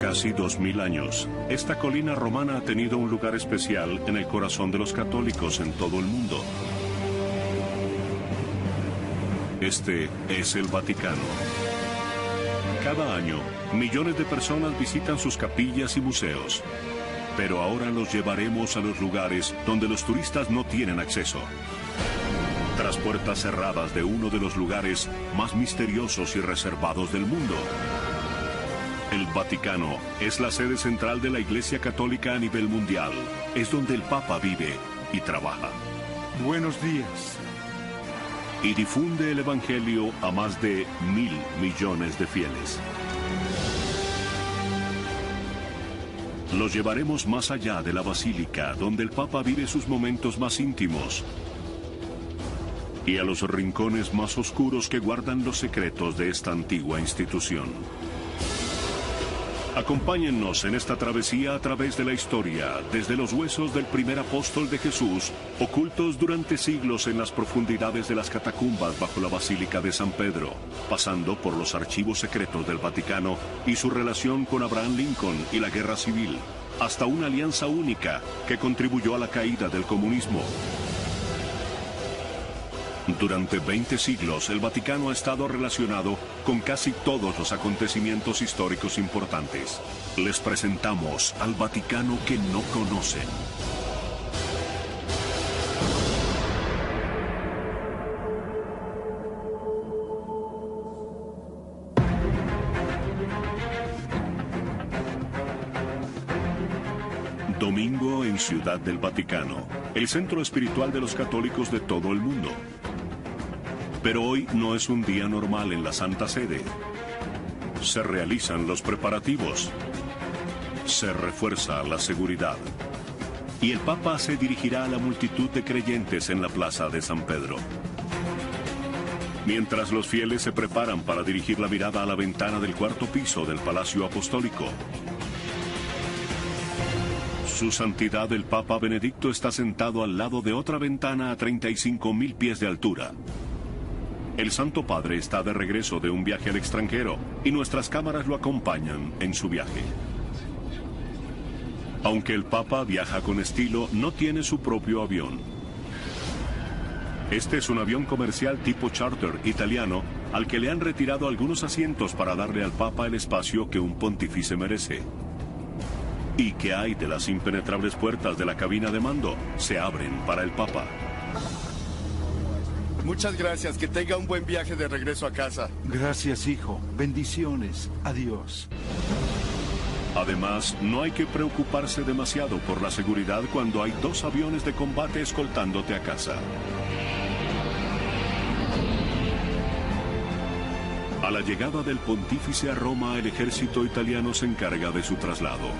Casi 2000 años, esta colina romana ha tenido un lugar especial en el corazón de los católicos en todo el mundo. Este es el Vaticano. Cada año, millones de personas visitan sus capillas y museos. Pero ahora los llevaremos a los lugares donde los turistas no tienen acceso. Tras puertas cerradas de uno de los lugares más misteriosos y reservados del mundo. El Vaticano es la sede central de la Iglesia Católica a nivel mundial. Es donde el Papa vive y trabaja. Buenos días. Y difunde el Evangelio a más de 1.000 millones de fieles. Los llevaremos más allá de la Basílica, donde el Papa vive sus momentos más íntimos, y a los rincones más oscuros que guardan los secretos de esta antigua institución. Acompáñennos en esta travesía a través de la historia, desde los huesos del primer apóstol de Jesús, ocultos durante siglos en las profundidades de las catacumbas bajo la Basílica de San Pedro, pasando por los archivos secretos del Vaticano y su relación con Abraham Lincoln y la Guerra Civil, hasta una alianza única que contribuyó a la caída del comunismo. Durante 20 siglos, el Vaticano ha estado relacionado con casi todos los acontecimientos históricos importantes. Les presentamos al Vaticano que no conocen. Domingo en Ciudad del Vaticano, el centro espiritual de los católicos de todo el mundo. Pero hoy no es un día normal en la Santa Sede. Se realizan los preparativos. Se refuerza la seguridad. Y el Papa se dirigirá a la multitud de creyentes en la plaza de San Pedro. Mientras los fieles se preparan para dirigir la mirada a la ventana del cuarto piso del Palacio Apostólico. Su Santidad el Papa Benedicto está sentado al lado de otra ventana a 35.000 pies de altura. El Santo Padre está de regreso de un viaje al extranjero y nuestras cámaras lo acompañan en su viaje. Aunque el Papa viaja con estilo, no tiene su propio avión. Este es un avión comercial tipo charter italiano al que le han retirado algunos asientos para darle al Papa el espacio que un pontífice merece. ¿Y qué hay de las impenetrables puertas de la cabina de mando? Se abren para el Papa. Muchas gracias. Que tenga un buen viaje de regreso a casa. Gracias, hijo. Bendiciones. Adiós. Además, no hay que preocuparse demasiado por la seguridad cuando hay 2 aviones de combate escoltándote a casa. A la llegada del pontífice a Roma, el ejército italiano se encarga de su traslado.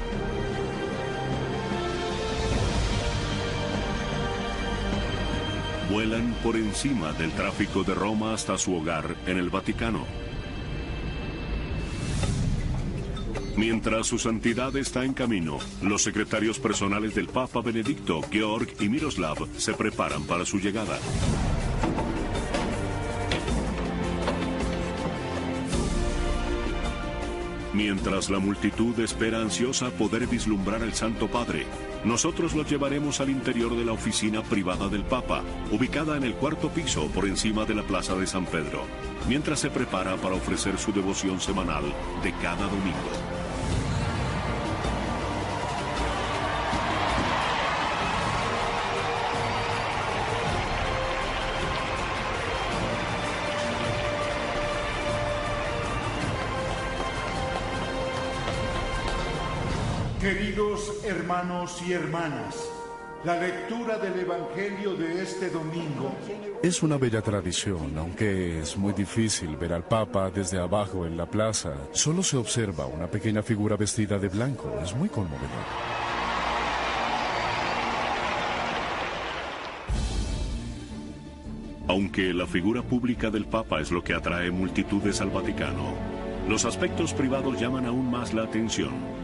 Vuelan por encima del tráfico de Roma hasta su hogar en el Vaticano. Mientras su santidad está en camino, los secretarios personales del Papa Benedicto, Georg y Miroslav, se preparan para su llegada. Mientras la multitud espera ansiosa poder vislumbrar al Santo Padre, nosotros lo llevaremos al interior de la oficina privada del Papa, ubicada en el cuarto piso por encima de la Plaza de San Pedro, mientras se prepara para ofrecer su devoción semanal de cada domingo. Queridos hermanos y hermanas, la lectura del Evangelio de este domingo es una bella tradición, aunque es muy difícil ver al Papa desde abajo en la plaza. Solo se observa una pequeña figura vestida de blanco. Es muy conmovedor. Aunque la figura pública del Papa es lo que atrae multitudes al Vaticano, los aspectos privados llaman aún más la atención.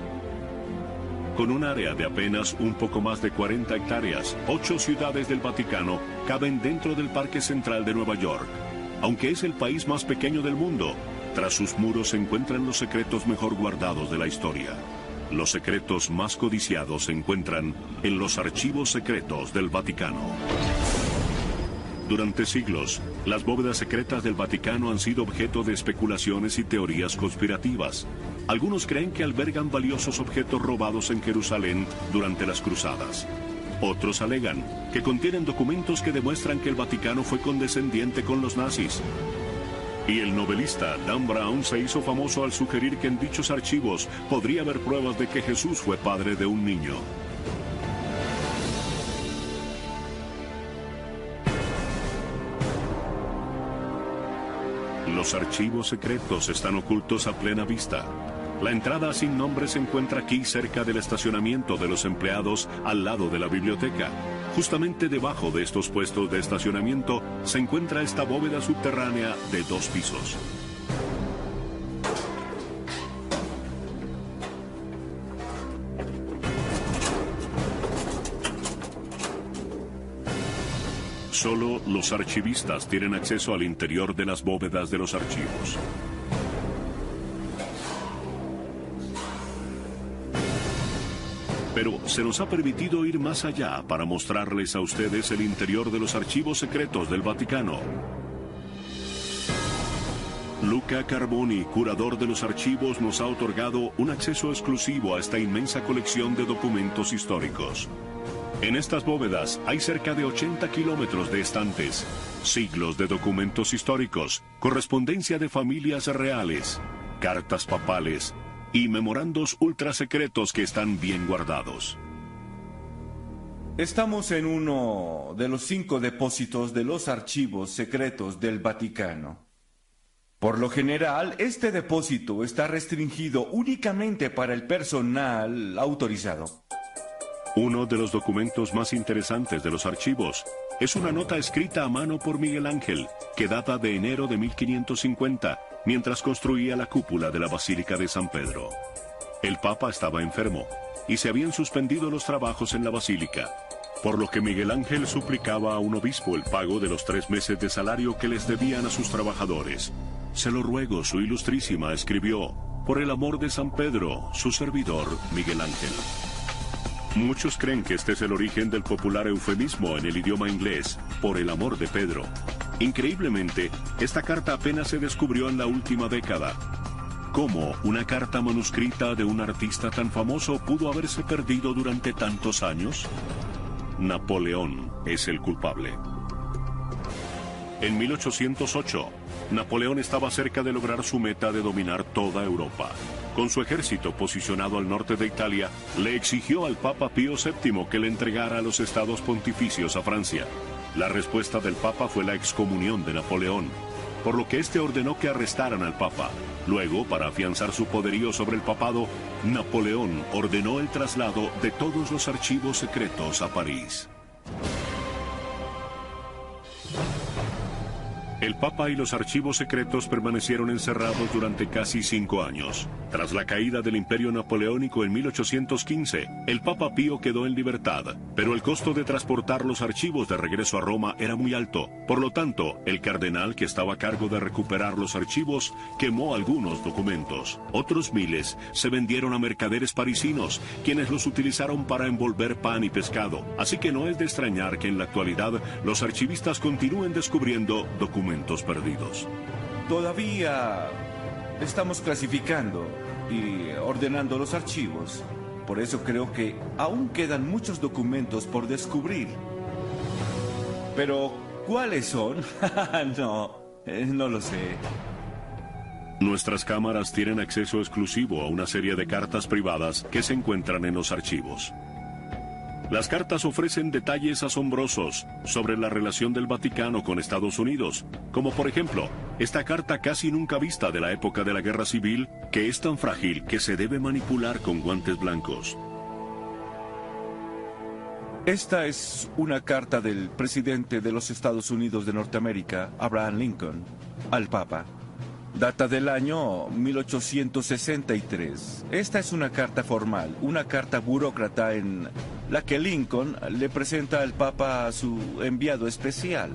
Con un área de apenas un poco más de 40 hectáreas, 8 ciudades del Vaticano caben dentro del Parque Central de Nueva York. Aunque es el país más pequeño del mundo, Tras sus muros se encuentran los secretos mejor guardados de la historia. Los secretos más codiciados se encuentran en los archivos secretos del Vaticano. Durante siglos, las bóvedas secretas del Vaticano han sido objeto de especulaciones y teorías conspirativas. Algunos creen que albergan valiosos objetos robados en Jerusalén durante las cruzadas. Otros alegan que contienen documentos que demuestran que el Vaticano fue condescendiente con los nazis. Y el novelista Dan Brown se hizo famoso al sugerir que en dichos archivos podría haber pruebas de que Jesús fue padre de un niño. Los archivos secretos están ocultos a plena vista. La entrada sin nombre se encuentra aquí cerca del estacionamiento de los empleados al lado de la biblioteca. Justamente debajo de estos puestos de estacionamiento se encuentra esta bóveda subterránea de 2 pisos. Solo los archivistas tienen acceso al interior de las bóvedas de los archivos. Pero se nos ha permitido ir más allá para mostrarles a ustedes el interior de los archivos secretos del Vaticano. Luca Carboni, curador de los archivos, nos ha otorgado un acceso exclusivo a esta inmensa colección de documentos históricos. En estas bóvedas hay cerca de 80 kilómetros de estantes, siglos de documentos históricos, correspondencia de familias reales, cartas papales y memorandos ultrasecretos que están bien guardados. Estamos en uno de los 5 depósitos de los archivos secretos del Vaticano. Por lo general, este depósito está restringido únicamente para el personal autorizado. Uno de los documentos más interesantes de los archivos es una nota escrita a mano por Miguel Ángel, que data de enero de 1550, mientras construía la cúpula de la Basílica de San Pedro. El Papa estaba enfermo y se habían suspendido los trabajos en la Basílica, por lo que Miguel Ángel suplicaba a un obispo el pago de los 3 meses de salario que les debían a sus trabajadores. «Se lo ruego, su ilustrísima», escribió, «por el amor de San Pedro, su servidor Miguel Ángel». Muchos creen que este es el origen del popular eufemismo en el idioma inglés, por el amor de Pedro. Increíblemente, esta carta apenas se descubrió en la última década. ¿Cómo una carta manuscrita de un artista tan famoso pudo haberse perdido durante tantos años? Napoleón es el culpable. En 1808, Napoleón estaba cerca de lograr su meta de dominar toda Europa. Con su ejército posicionado al norte de Italia, le exigió al Papa Pío VII que le entregara los estados pontificios a Francia. La respuesta del Papa fue la excomunión de Napoleón, por lo que éste ordenó que arrestaran al Papa. Luego, para afianzar su poderío sobre el papado, Napoleón ordenó el traslado de todos los archivos secretos a París. El Papa y los archivos secretos permanecieron encerrados durante casi 5 años. Tras la caída del Imperio Napoleónico en 1815, el Papa Pío quedó en libertad, pero el costo de transportar los archivos de regreso a Roma era muy alto. Por lo tanto, el cardenal que estaba a cargo de recuperar los archivos quemó algunos documentos. Otros miles se vendieron a mercaderes parisinos, quienes los utilizaron para envolver pan y pescado. Así que no es de extrañar que en la actualidad los archivistas continúen descubriendo documentos perdidos. Todavía estamos clasificando y ordenando los archivos. Por eso creo que aún quedan muchos documentos por descubrir. Pero, ¿cuáles son? No lo sé. Nuestras cámaras tienen acceso exclusivo a una serie de cartas privadas que se encuentran en los archivos. Las cartas ofrecen detalles asombrosos sobre la relación del Vaticano con Estados Unidos, como por ejemplo, esta carta casi nunca vista de la época de la Guerra Civil, que es tan frágil que se debe manipular con guantes blancos. Esta es una carta del presidente de los Estados Unidos de Norteamérica, Abraham Lincoln, al Papa. Data del año 1863. Esta es una carta formal, una carta burócrata en la que Lincoln le presenta al Papa a su enviado especial.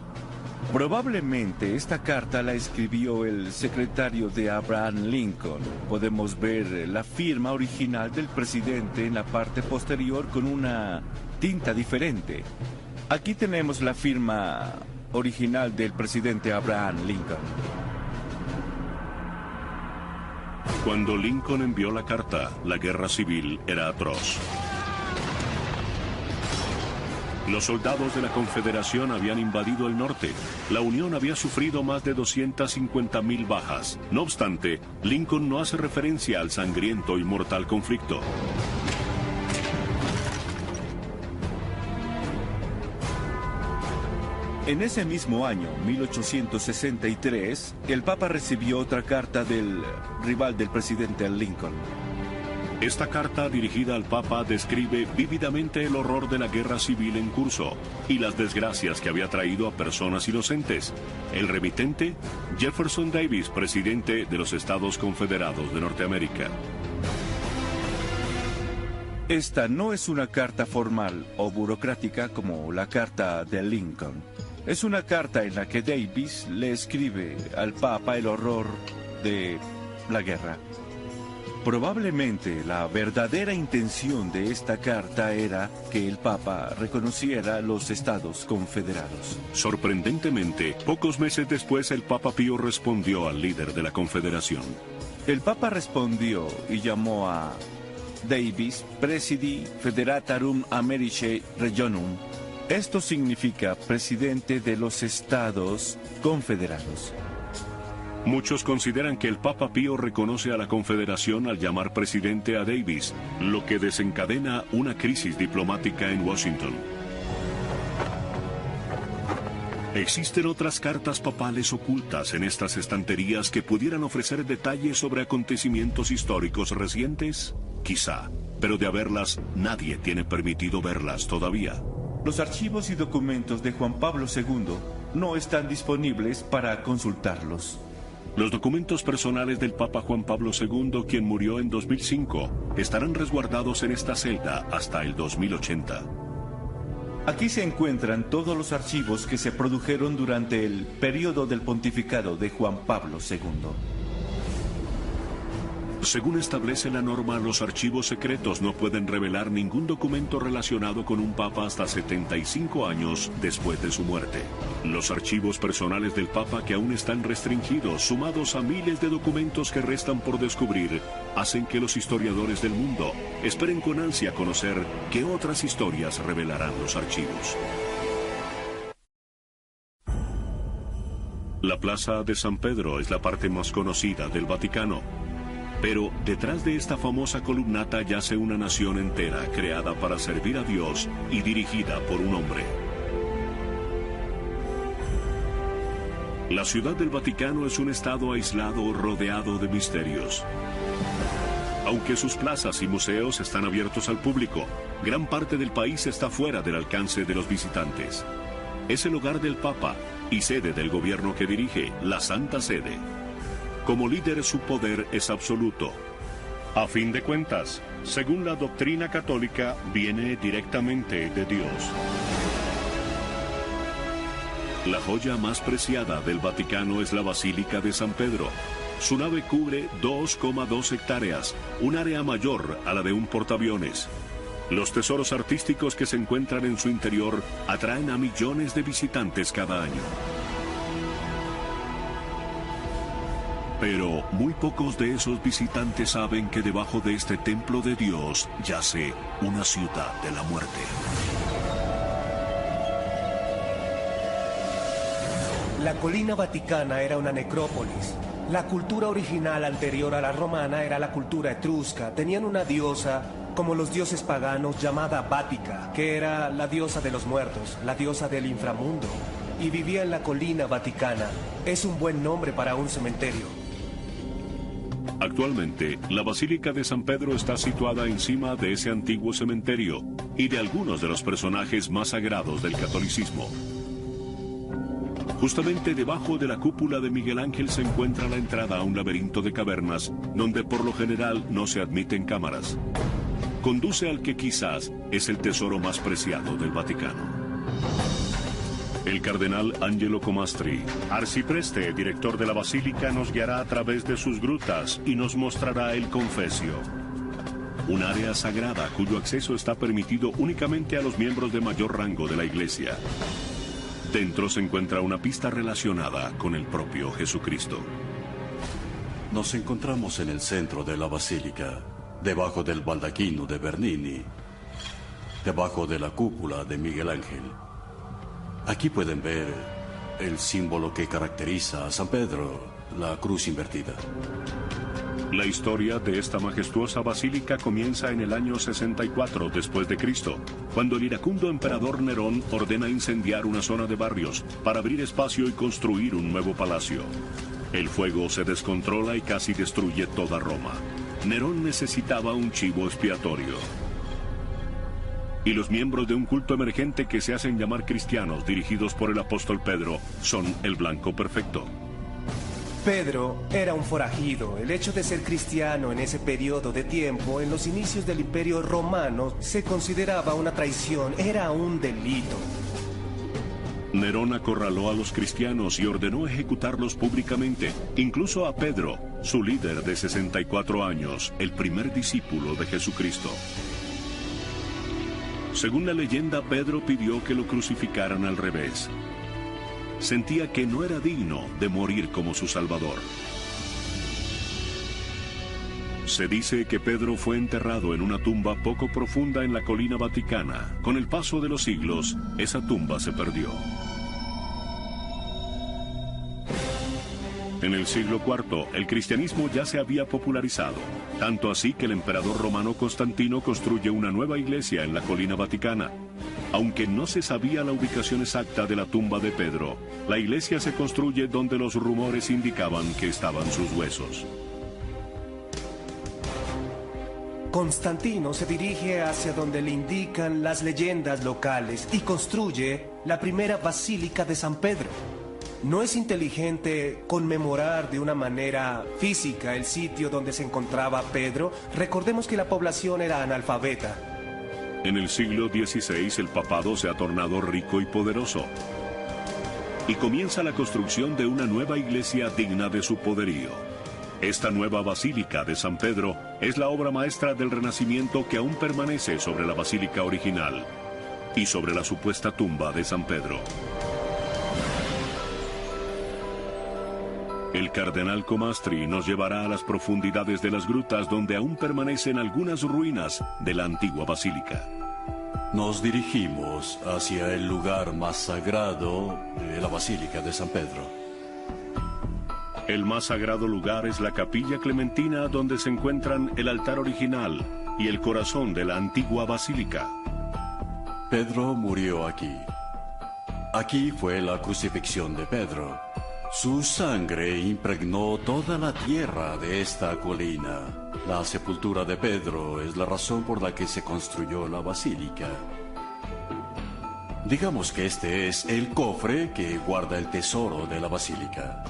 Probablemente esta carta la escribió el secretario de Abraham Lincoln. Podemos ver la firma original del presidente en la parte posterior con una tinta diferente. Aquí tenemos la firma original del presidente Abraham Lincoln. Cuando Lincoln envió la carta, la guerra civil era atroz. Los soldados de la Confederación habían invadido el norte. La Unión había sufrido más de 250,000 bajas. No obstante, Lincoln no hace referencia al sangriento y mortal conflicto. En ese mismo año, 1863, el Papa recibió otra carta del rival del presidente Lincoln. Esta carta dirigida al Papa describe vívidamente el horror de la guerra civil en curso y las desgracias que había traído a personas inocentes. El remitente, Jefferson Davis, presidente de los Estados Confederados de Norteamérica. Esta no es una carta formal o burocrática como la carta de Lincoln. Es una carta en la que Davis le escribe al Papa el horror de la guerra. Probablemente la verdadera intención de esta carta era que el Papa reconociera los Estados Confederados. Sorprendentemente, pocos meses después el Papa Pío respondió al líder de la Confederación. El Papa respondió y llamó a Davis Presidi Federatarum Americae Regionum. Esto significa presidente de los Estados Confederados. Muchos consideran que el Papa Pío reconoce a la Confederación al llamar presidente a Davis, lo que desencadena una crisis diplomática en Washington. ¿Existen otras cartas papales ocultas en estas estanterías que pudieran ofrecer detalles sobre acontecimientos históricos recientes? Quizá, pero de haberlas, nadie tiene permitido verlas todavía. Los archivos y documentos de Juan Pablo II no están disponibles para consultarlos. Los documentos personales del Papa Juan Pablo II, quien murió en 2005, estarán resguardados en esta celda hasta el 2080. Aquí se encuentran todos los archivos que se produjeron durante el periodo del pontificado de Juan Pablo II. Según establece la norma, los archivos secretos no pueden revelar ningún documento relacionado con un papa hasta 75 años después de su muerte. Los archivos personales del papa, que aún están restringidos, sumados a miles de documentos que restan por descubrir, hacen que los historiadores del mundo esperen con ansia conocer qué otras historias revelarán los archivos. La Plaza de San Pedro es la parte más conocida del Vaticano. Pero detrás de esta famosa columnata yace una nación entera creada para servir a Dios y dirigida por un hombre. La Ciudad del Vaticano es un estado aislado rodeado de misterios. Aunque sus plazas y museos están abiertos al público, gran parte del país está fuera del alcance de los visitantes. Es el hogar del Papa y sede del gobierno que dirige, la Santa Sede. Como líder, su poder es absoluto. A fin de cuentas, según la doctrina católica, viene directamente de Dios. La joya más preciada del Vaticano es la Basílica de San Pedro. Su nave cubre 2,2 hectáreas, un área mayor a la de un portaaviones. Los tesoros artísticos que se encuentran en su interior atraen a millones de visitantes cada año. Pero muy pocos de esos visitantes saben que debajo de este templo de Dios yace una ciudad de la muerte. La colina vaticana era una necrópolis. La cultura original anterior a la romana era la cultura etrusca. Tenían una diosa, como los dioses paganos, llamada Vática, que era la diosa de los muertos, la diosa del inframundo. Y vivía en la colina vaticana. Es un buen nombre para un cementerio. Actualmente, la Basílica de San Pedro está situada encima de ese antiguo cementerio y de algunos de los personajes más sagrados del catolicismo. Justamente debajo de la cúpula de Miguel Ángel se encuentra la entrada a un laberinto de cavernas donde por lo general no se admiten cámaras. Conduce al que quizás es el tesoro más preciado del Vaticano. El cardenal Angelo Comastri, arcipreste, director de la basílica, nos guiará a través de sus grutas y nos mostrará el confesio. Un área sagrada cuyo acceso está permitido únicamente a los miembros de mayor rango de la iglesia. Dentro se encuentra una pista relacionada con el propio Jesucristo. Nos encontramos en el centro de la basílica, debajo del baldaquino de Bernini, debajo de la cúpula de Miguel Ángel. Aquí pueden ver el símbolo que caracteriza a San Pedro, la cruz invertida. La historia de esta majestuosa basílica comienza en el año 64 después de Cristo, cuando el iracundo emperador Nerón ordena incendiar una zona de barrios para abrir espacio y construir un nuevo palacio. El fuego se descontrola y casi destruye toda Roma. Nerón necesitaba un chivo expiatorio. Y los miembros de un culto emergente que se hacen llamar cristianos, dirigidos por el apóstol Pedro, son el blanco perfecto. Pedro era un forajido. El hecho de ser cristiano en ese periodo de tiempo, en los inicios del Imperio Romano, se consideraba una traición, era un delito. Nerón acorraló a los cristianos y ordenó ejecutarlos públicamente, incluso a Pedro, su líder de 64 años, el primer discípulo de Jesucristo. Según la leyenda, Pedro pidió que lo crucificaran al revés. Sentía que no era digno de morir como su Salvador. Se dice que Pedro fue enterrado en una tumba poco profunda en la colina vaticana. Con el paso de los siglos, esa tumba se perdió. En el siglo IV, el cristianismo ya se había popularizado, tanto así que el emperador romano Constantino construye una nueva iglesia en la colina vaticana. Aunque no se sabía la ubicación exacta de la tumba de Pedro, la iglesia se construye donde los rumores indicaban que estaban sus huesos. Constantino se dirige hacia donde le indican las leyendas locales y construye la primera basílica de San Pedro. No es inteligente conmemorar de una manera física el sitio donde se encontraba Pedro. Recordemos que la población era analfabeta. En el siglo XVI el papado se ha tornado rico y poderoso. Y comienza la construcción de una nueva iglesia digna de su poderío. Esta nueva basílica de San Pedro es la obra maestra del Renacimiento que aún permanece sobre la basílica original y sobre la supuesta tumba de San Pedro. El cardenal Comastri nos llevará a las profundidades de las grutas donde aún permanecen algunas ruinas de la antigua basílica. Nos dirigimos hacia el lugar más sagrado de la Basílica de San Pedro. El más sagrado lugar es la Capilla Clementina, donde se encuentran el altar original y el corazón de la antigua basílica. Pedro murió aquí. Aquí fue la crucifixión de Pedro. Su sangre impregnó toda la tierra de esta colina. La sepultura de Pedro es la razón por la que se construyó la basílica. Digamos que este es el cofre que guarda el tesoro de la basílica.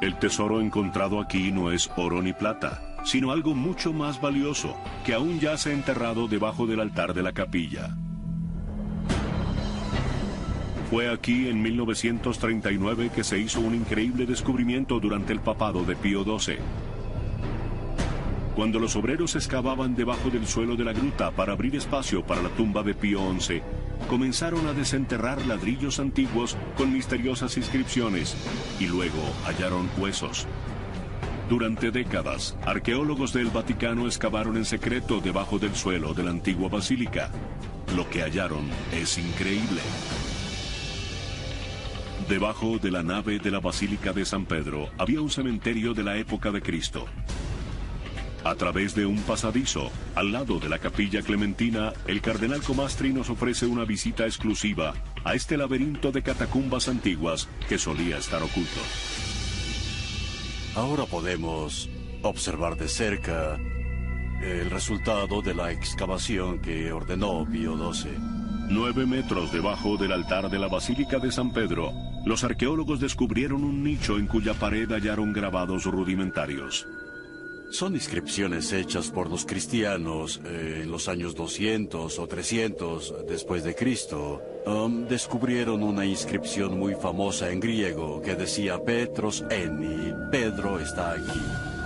El tesoro encontrado aquí no es oro ni plata, sino algo mucho más valioso, que aún yace enterrado debajo del altar de la capilla. Fue aquí en 1939 que se hizo un increíble descubrimiento durante el papado de Pío XII. Cuando los obreros excavaban debajo del suelo de la gruta para abrir espacio para la tumba de Pío XI, comenzaron a desenterrar ladrillos antiguos con misteriosas inscripciones y luego hallaron huesos. Durante décadas, arqueólogos del Vaticano excavaron en secreto debajo del suelo de la antigua basílica. Lo que hallaron es increíble. Debajo de la nave de la Basílica de San Pedro había un cementerio de la época de Cristo. A través de un pasadizo, al lado de la Capilla Clementina, el cardenal Comastri nos ofrece una visita exclusiva a este laberinto de catacumbas antiguas que solía estar oculto. Ahora podemos observar de cerca el resultado de la excavación que ordenó Pío XII. 9 metros debajo del altar de la Basílica de San Pedro, los arqueólogos descubrieron un nicho en cuya pared hallaron grabados rudimentarios. Son inscripciones hechas por los cristianos en los años 200 o 300 después de Cristo. Descubrieron una inscripción muy famosa en griego que decía Petros Eni, Pedro está aquí.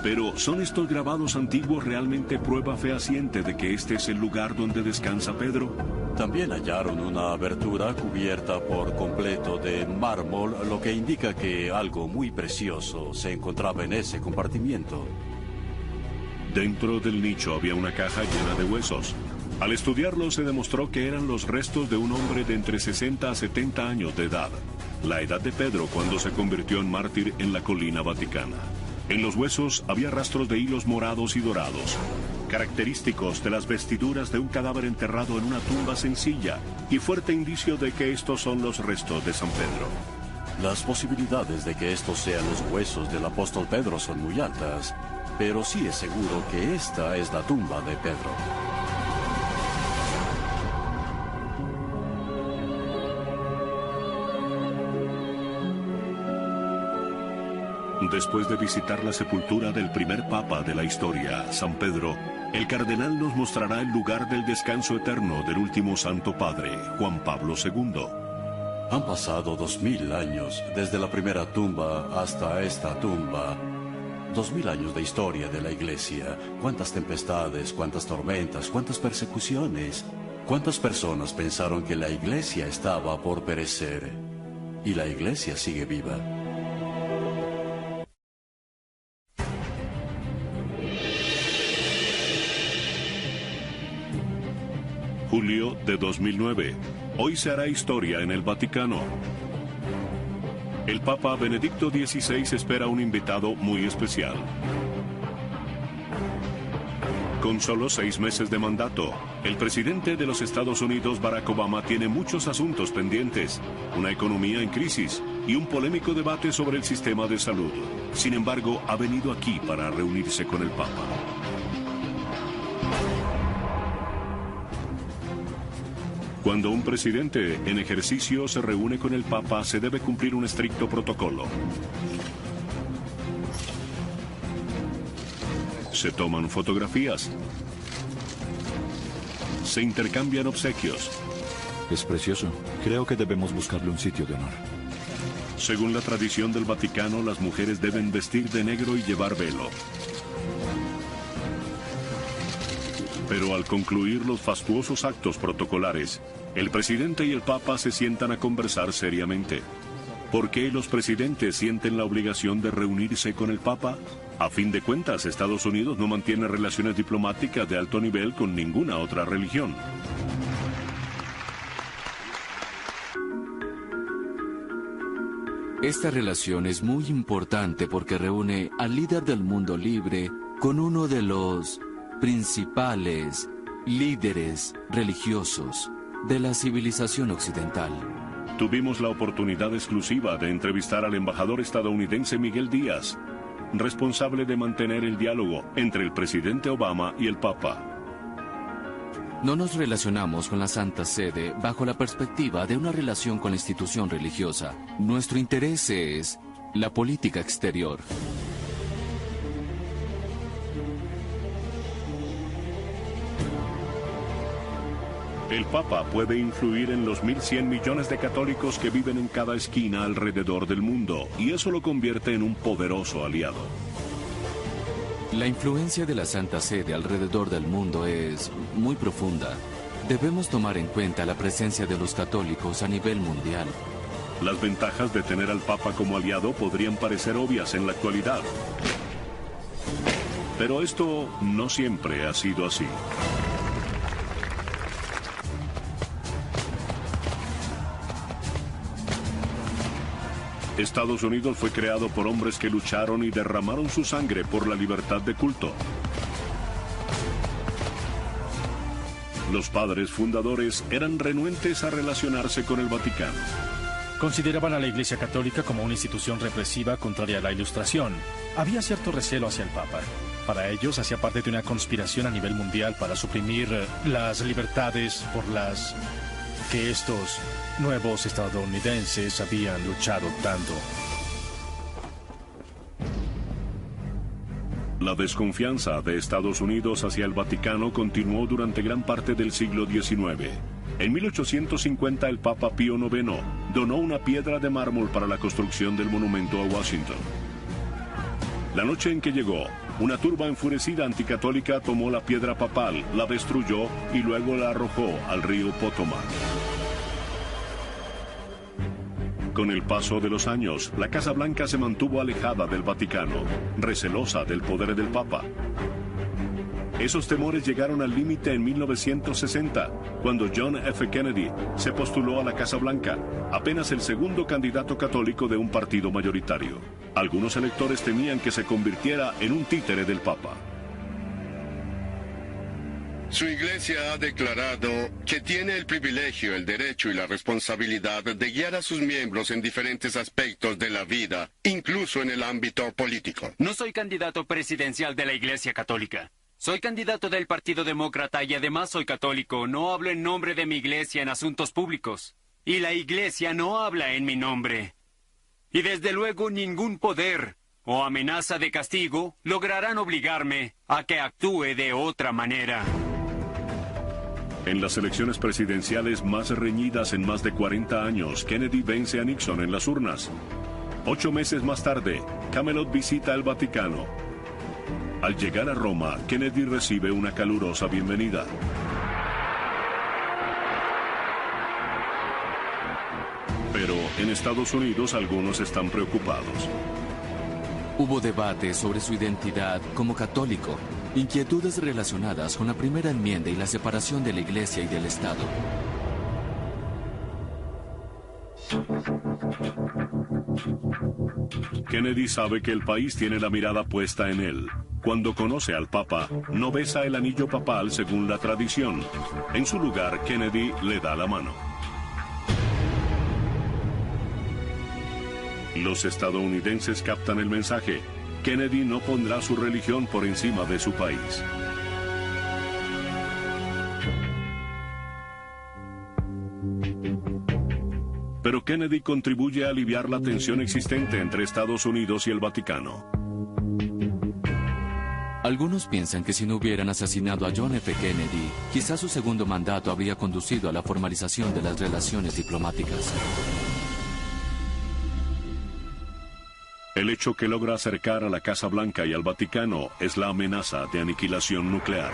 Pero ¿son estos grabados antiguos realmente prueba fehaciente de que este es el lugar donde descansa Pedro? También hallaron una abertura cubierta por completo de mármol, lo que indica que algo muy precioso se encontraba en ese compartimiento. Dentro del nicho había una caja llena de huesos. Al estudiarlo se demostró que eran los restos de un hombre de entre 60 a 70 años de edad, la edad de Pedro cuando se convirtió en mártir en la colina vaticana. En los huesos había rastros de hilos morados y dorados, característicos de las vestiduras de un cadáver enterrado en una tumba sencilla y fuerte indicio de que estos son los restos de San Pedro. Las posibilidades de que estos sean los huesos del apóstol Pedro son muy altas, pero sí es seguro que esta es la tumba de Pedro. Después de visitar la sepultura del primer papa de la historia, San Pedro, el cardenal nos mostrará el lugar del descanso eterno del último Santo Padre, Juan Pablo II. Han pasado 2000 años desde la primera tumba hasta esta tumba. 2000 años de historia de la Iglesia. Cuántas tempestades, cuántas tormentas, cuántas persecuciones. Cuántas personas pensaron que la Iglesia estaba por perecer. Y la Iglesia sigue viva. Julio de 2009. Hoy se hará historia en el Vaticano. El Papa Benedicto XVI espera un invitado muy especial. Con solo 6 meses de mandato, el presidente de los Estados Unidos, Barack Obama, tiene muchos asuntos pendientes, una economía en crisis y un polémico debate sobre el sistema de salud. Sin embargo, ha venido aquí para reunirse con el Papa. Cuando un presidente en ejercicio se reúne con el Papa, se debe cumplir un estricto protocolo. Se toman fotografías. Se intercambian obsequios. Es precioso. Creo que debemos buscarle un sitio de honor. Según la tradición del Vaticano, las mujeres deben vestir de negro y llevar velo. Pero al concluir los fastuosos actos protocolares, el presidente y el Papa se sientan a conversar seriamente. ¿Por qué los presidentes sienten la obligación de reunirse con el Papa? A fin de cuentas, Estados Unidos no mantiene relaciones diplomáticas de alto nivel con ninguna otra religión. Esta relación es muy importante porque reúne al líder del mundo libre con uno de los principales líderes religiosos de la civilización occidental. Tuvimos la oportunidad exclusiva de entrevistar al embajador estadounidense Miguel Díaz, responsable de mantener el diálogo entre el presidente Obama y el Papa. No nos relacionamos con la Santa Sede bajo la perspectiva de una relación con la institución religiosa. Nuestro interés es la política exterior. El Papa puede influir en los 1.100 millones de católicos que viven en cada esquina alrededor del mundo, y eso lo convierte en un poderoso aliado. La influencia de la Santa Sede alrededor del mundo es muy profunda. Debemos tomar en cuenta la presencia de los católicos a nivel mundial. Las ventajas de tener al Papa como aliado podrían parecer obvias en la actualidad. Pero esto no siempre ha sido así. Estados Unidos fue creado por hombres que lucharon y derramaron su sangre por la libertad de culto. Los padres fundadores eran renuentes a relacionarse con el Vaticano. Consideraban a la Iglesia Católica como una institución represiva contraria a la Ilustración. Había cierto recelo hacia el Papa. Para ellos hacía parte de una conspiración a nivel mundial para suprimir las libertades por las que estos nuevos estadounidenses habían luchado tanto. La desconfianza de Estados Unidos hacia el Vaticano continuó durante gran parte del siglo XIX. En 1850 el Papa Pío IX donó una piedra de mármol para la construcción del monumento a Washington. La noche en que llegó, una turba enfurecida anticatólica tomó la piedra papal, la destruyó y luego la arrojó al río Potomac. Con el paso de los años, la Casa Blanca se mantuvo alejada del Vaticano, recelosa del poder del Papa. Esos temores llegaron al límite en 1960, cuando John F. Kennedy se postuló a la Casa Blanca, apenas el segundo candidato católico de un partido mayoritario. Algunos electores temían que se convirtiera en un títere del Papa. Su iglesia ha declarado que tiene el privilegio, el derecho y la responsabilidad de guiar a sus miembros en diferentes aspectos de la vida, incluso en el ámbito político. No soy candidato presidencial de la Iglesia Católica. Soy candidato del Partido Demócrata y además soy católico. No hablo en nombre de mi iglesia en asuntos públicos. Y la iglesia no habla en mi nombre. Y desde luego ningún poder o amenaza de castigo lograrán obligarme a que actúe de otra manera. En las elecciones presidenciales más reñidas en más de 40 años, Kennedy vence a Nixon en las urnas. 8 meses más tarde, Camelot visita el Vaticano. Al llegar a Roma, Kennedy recibe una calurosa bienvenida. Pero en Estados Unidos algunos están preocupados. Hubo debate sobre su identidad como católico, inquietudes relacionadas con la primera enmienda y la separación de la Iglesia y del Estado. Kennedy sabe que el país tiene la mirada puesta en él. Cuando conoce al Papa, no besa el anillo papal según la tradición. En su lugar, Kennedy le da la mano. Los estadounidenses captan el mensaje. Kennedy no pondrá su religión por encima de su país. Pero Kennedy contribuye a aliviar la tensión existente entre Estados Unidos y el Vaticano. Algunos piensan que si no hubieran asesinado a John F. Kennedy, quizás su segundo mandato habría conducido a la formalización de las relaciones diplomáticas. El hecho que logra acercar a la Casa Blanca y al Vaticano es la amenaza de aniquilación nuclear.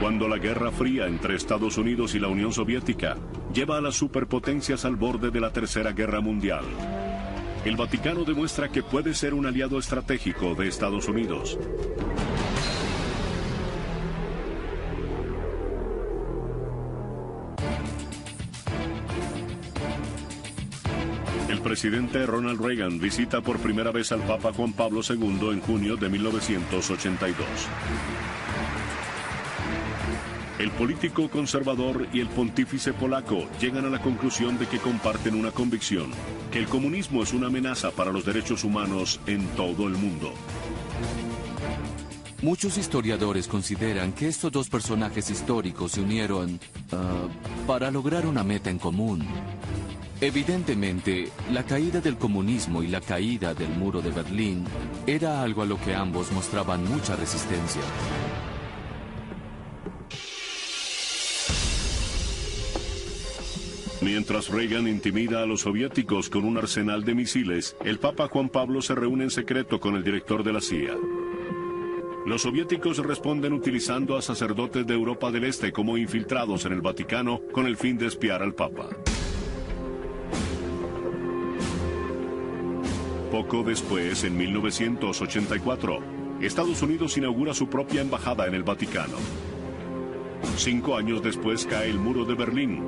Cuando la Guerra Fría entre Estados Unidos y la Unión Soviética lleva a las superpotencias al borde de la Tercera Guerra Mundial, el Vaticano demuestra que puede ser un aliado estratégico de Estados Unidos. El presidente Ronald Reagan visita por primera vez al Papa Juan Pablo II en junio de 1982. El político conservador y el pontífice polaco llegan a la conclusión de que comparten una convicción, que el comunismo es una amenaza para los derechos humanos en todo el mundo. Muchos historiadores consideran que estos dos personajes históricos se unieron para lograr una meta en común. Evidentemente, la caída del comunismo y la caída del muro de Berlín era algo a lo que ambos mostraban mucha resistencia. Mientras Reagan intimida a los soviéticos con un arsenal de misiles, el Papa Juan Pablo se reúne en secreto con el director de la CIA. Los soviéticos responden utilizando a sacerdotes de Europa del Este como infiltrados en el Vaticano con el fin de espiar al Papa. Poco después, en 1984, Estados Unidos inaugura su propia embajada en el Vaticano. 5 años después cae el muro de Berlín.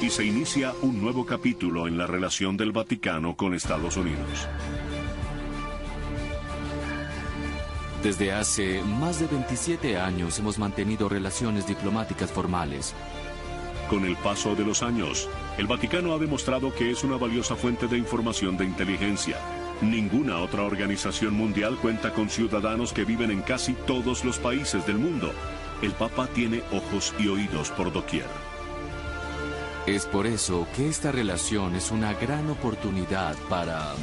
Y se inicia un nuevo capítulo en la relación del Vaticano con Estados Unidos. Desde hace más de 27 años hemos mantenido relaciones diplomáticas formales. Con el paso de los años, el Vaticano ha demostrado que es una valiosa fuente de información de inteligencia. Ninguna otra organización mundial cuenta con ciudadanos que viven en casi todos los países del mundo. El Papa tiene ojos y oídos por doquier. Es por eso que esta relación es una gran oportunidad para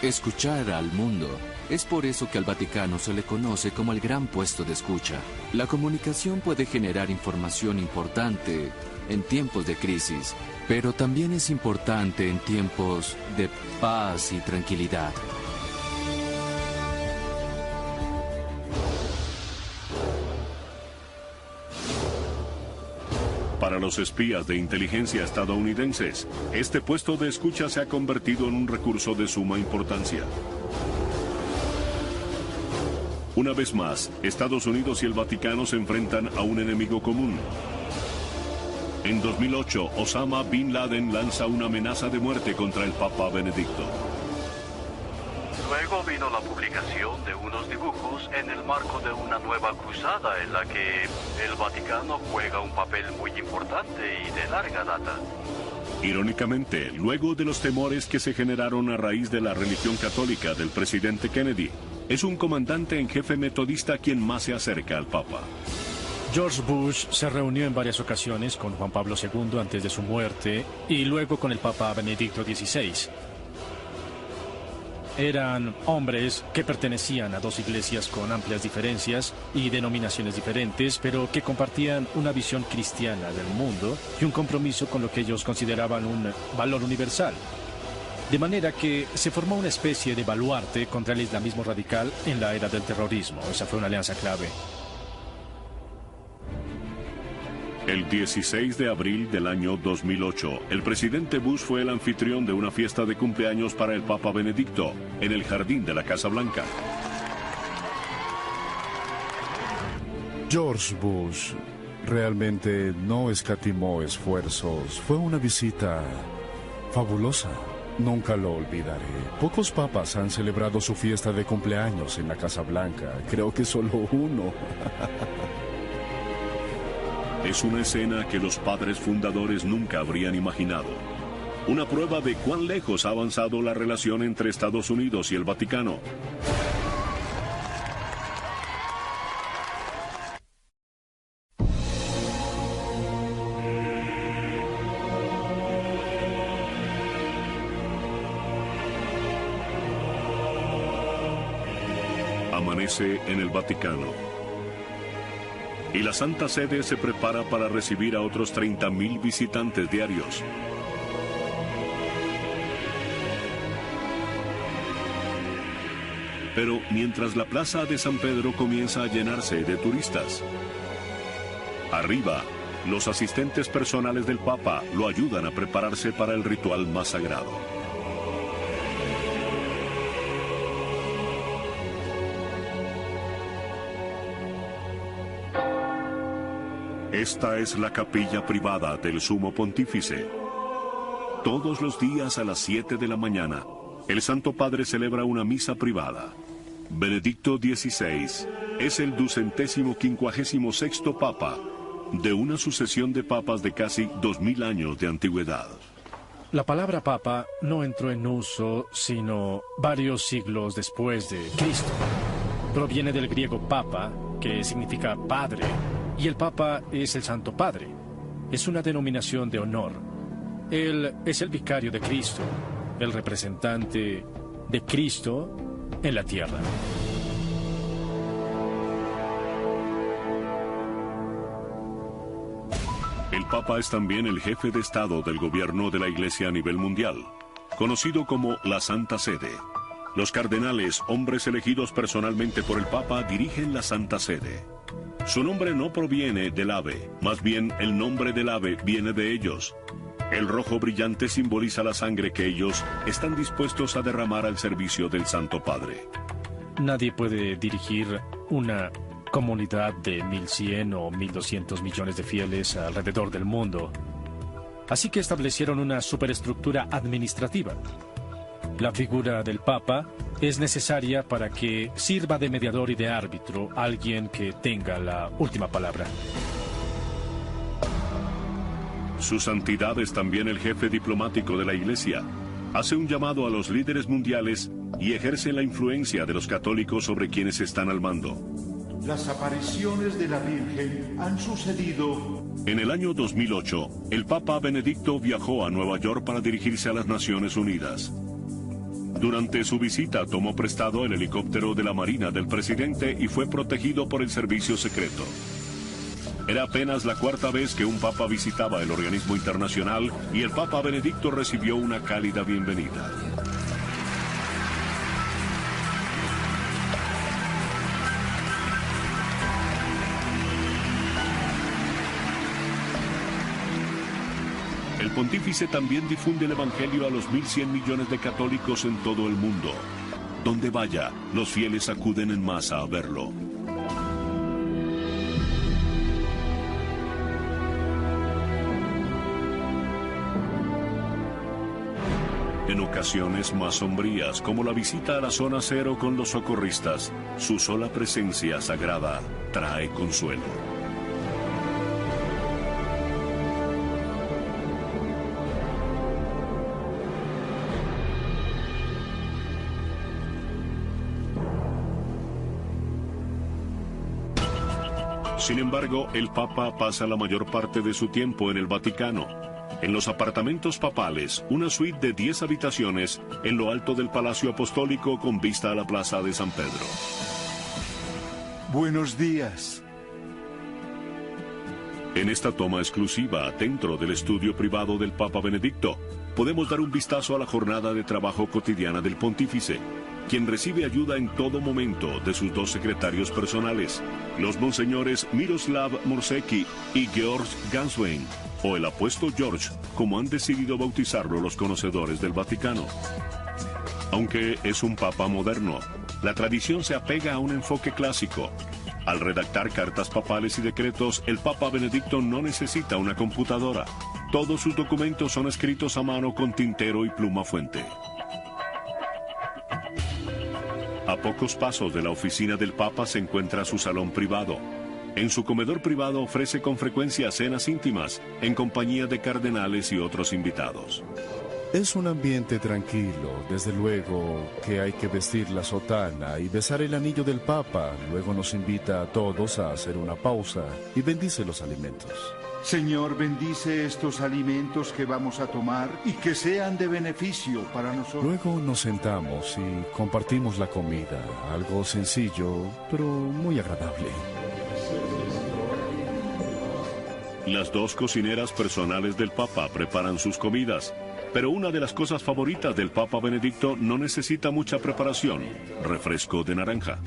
escuchar al mundo. Es por eso que al Vaticano se le conoce como el gran puesto de escucha. La comunicación puede generar información importante en tiempos de crisis, pero también es importante en tiempos de paz y tranquilidad. Para los espías de inteligencia estadounidenses, este puesto de escucha se ha convertido en un recurso de suma importancia. Una vez más, Estados Unidos y el Vaticano se enfrentan a un enemigo común. En 2008, Osama Bin Laden lanza una amenaza de muerte contra el Papa Benedicto. Luego vino la publicación de unos dibujos en el marco de una nueva cruzada en la que el Vaticano juega un papel muy importante y de larga data. Irónicamente, luego de los temores que se generaron a raíz de la religión católica del presidente Kennedy, es un comandante en jefe metodista quien más se acerca al Papa. George Bush se reunió en varias ocasiones con Juan Pablo II antes de su muerte y luego con el Papa Benedicto XVI. Eran hombres que pertenecían a dos iglesias con amplias diferencias y denominaciones diferentes, pero que compartían una visión cristiana del mundo y un compromiso con lo que ellos consideraban un valor universal. De manera que se formó una especie de baluarte contra el islamismo radical en la era del terrorismo. Esa fue una alianza clave. El 16 de abril del año 2008, el presidente Bush fue el anfitrión de una fiesta de cumpleaños para el Papa Benedicto en el jardín de la Casa Blanca. George Bush realmente no escatimó esfuerzos. Fue una visita fabulosa. Nunca lo olvidaré. Pocos papas han celebrado su fiesta de cumpleaños en la Casa Blanca. Creo que solo uno. Es una escena que los padres fundadores nunca habrían imaginado. Una prueba de cuán lejos ha avanzado la relación entre Estados Unidos y el Vaticano. Amanece en el Vaticano. Y la Santa Sede se prepara para recibir a otros 30,000 visitantes diarios. Pero mientras la plaza de San Pedro comienza a llenarse de turistas, arriba, los asistentes personales del Papa lo ayudan a prepararse para el ritual más sagrado. Esta es la capilla privada del Sumo Pontífice. Todos los días a las 7 de la mañana, el Santo Padre celebra una misa privada. Benedicto XVI es el 256º Papa de una sucesión de papas de casi 2000 años de antigüedad. La palabra papa no entró en uso sino varios siglos después de Cristo. Proviene del griego papa, que significa padre, y el Papa es el Santo Padre. Es una denominación de honor. Él es el vicario de Cristo, el representante de Cristo en la tierra. El Papa es también el jefe de Estado del gobierno de la Iglesia a nivel mundial, conocido como la Santa Sede. Los cardenales, hombres elegidos personalmente por el Papa, dirigen la Santa Sede. Su nombre no proviene del ave, más bien el nombre del ave viene de ellos. El rojo brillante simboliza la sangre que ellos están dispuestos a derramar al servicio del Santo Padre. Nadie puede dirigir una comunidad de 1.100 o 1.200 millones de fieles alrededor del mundo. Así que establecieron una superestructura administrativa. La figura del Papa es necesaria para que sirva de mediador y de árbitro alguien que tenga la última palabra. Su santidad es también el jefe diplomático de la Iglesia. Hace un llamado a los líderes mundiales y ejerce la influencia de los católicos sobre quienes están al mando. Las apariciones de la Virgen han sucedido En el año 2008, el Papa Benedicto viajó a Nueva York para dirigirse a las Naciones Unidas. Durante su visita tomó prestado el helicóptero de la Marina del presidente y fue protegido por el servicio secreto. Era apenas la cuarta vez que un papa visitaba el organismo internacional y el Papa Benedicto recibió una cálida bienvenida. El pontífice también difunde el Evangelio a los 1.100 millones de católicos en todo el mundo. Donde vaya, los fieles acuden en masa a verlo. En ocasiones más sombrías, como la visita a la zona cero con los socorristas, su sola presencia sagrada trae consuelo. Sin embargo, el Papa pasa la mayor parte de su tiempo en el Vaticano, en los apartamentos papales, una suite de 10 habitaciones en lo alto del Palacio Apostólico con vista a la Plaza de San Pedro. Buenos días. En esta toma exclusiva dentro del estudio privado del Papa Benedicto, podemos dar un vistazo a la jornada de trabajo cotidiana del pontífice, quien recibe ayuda en todo momento de sus dos secretarios personales, los monseñores Miroslav Morsecki y Georg Ganswein, o el apuesto George, como han decidido bautizarlo los conocedores del Vaticano. Aunque es un papa moderno, la tradición se apega a un enfoque clásico. Al redactar cartas papales y decretos, el Papa Benedicto no necesita una computadora. Todos sus documentos son escritos a mano con tintero y pluma fuente. A pocos pasos de la oficina del Papa se encuentra su salón privado. En su comedor privado ofrece con frecuencia cenas íntimas, en compañía de cardenales y otros invitados. Es un ambiente tranquilo, desde luego que hay que vestir la sotana y besar el anillo del Papa. Luego nos invita a todos a hacer una pausa y bendice los alimentos. Señor, bendice estos alimentos que vamos a tomar y que sean de beneficio para nosotros. Luego nos sentamos y compartimos la comida, algo sencillo, pero muy agradable. Las dos cocineras personales del Papa preparan sus comidas, pero una de las cosas favoritas del Papa Benedicto no necesita mucha preparación: refresco de naranja.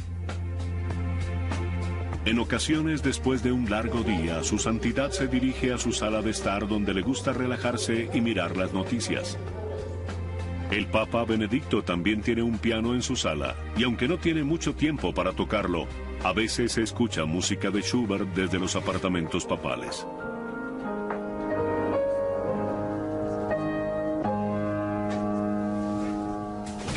En ocasiones, después de un largo día, su santidad se dirige a su sala de estar donde le gusta relajarse y mirar las noticias. El Papa Benedicto también tiene un piano en su sala, y aunque no tiene mucho tiempo para tocarlo, a veces se escucha música de Schubert desde los apartamentos papales.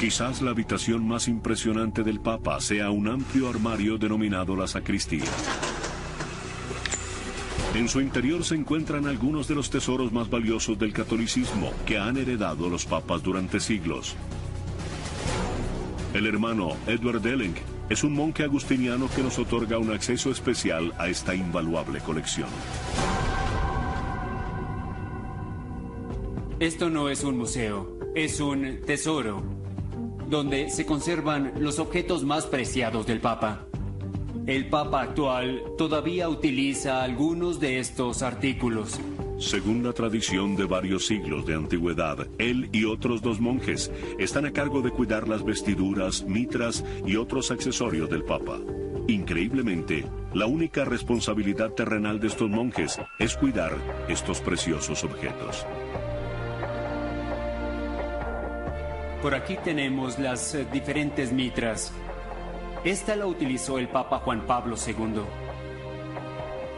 Quizás la habitación más impresionante del Papa sea un amplio armario denominado la sacristía. En su interior se encuentran algunos de los tesoros más valiosos del catolicismo que han heredado los papas durante siglos. El hermano Edward Delling es un monje agustiniano que nos otorga un acceso especial a esta invaluable colección. Esto no es un museo, es un tesoro, donde se conservan los objetos más preciados del Papa. El Papa actual todavía utiliza algunos de estos artículos. Según la tradición de varios siglos de antigüedad, él y otros dos monjes están a cargo de cuidar las vestiduras, mitras y otros accesorios del Papa. Increíblemente, la única responsabilidad terrenal de estos monjes es cuidar estos preciosos objetos. Por aquí tenemos las diferentes mitras. Esta la utilizó el Papa Juan Pablo II.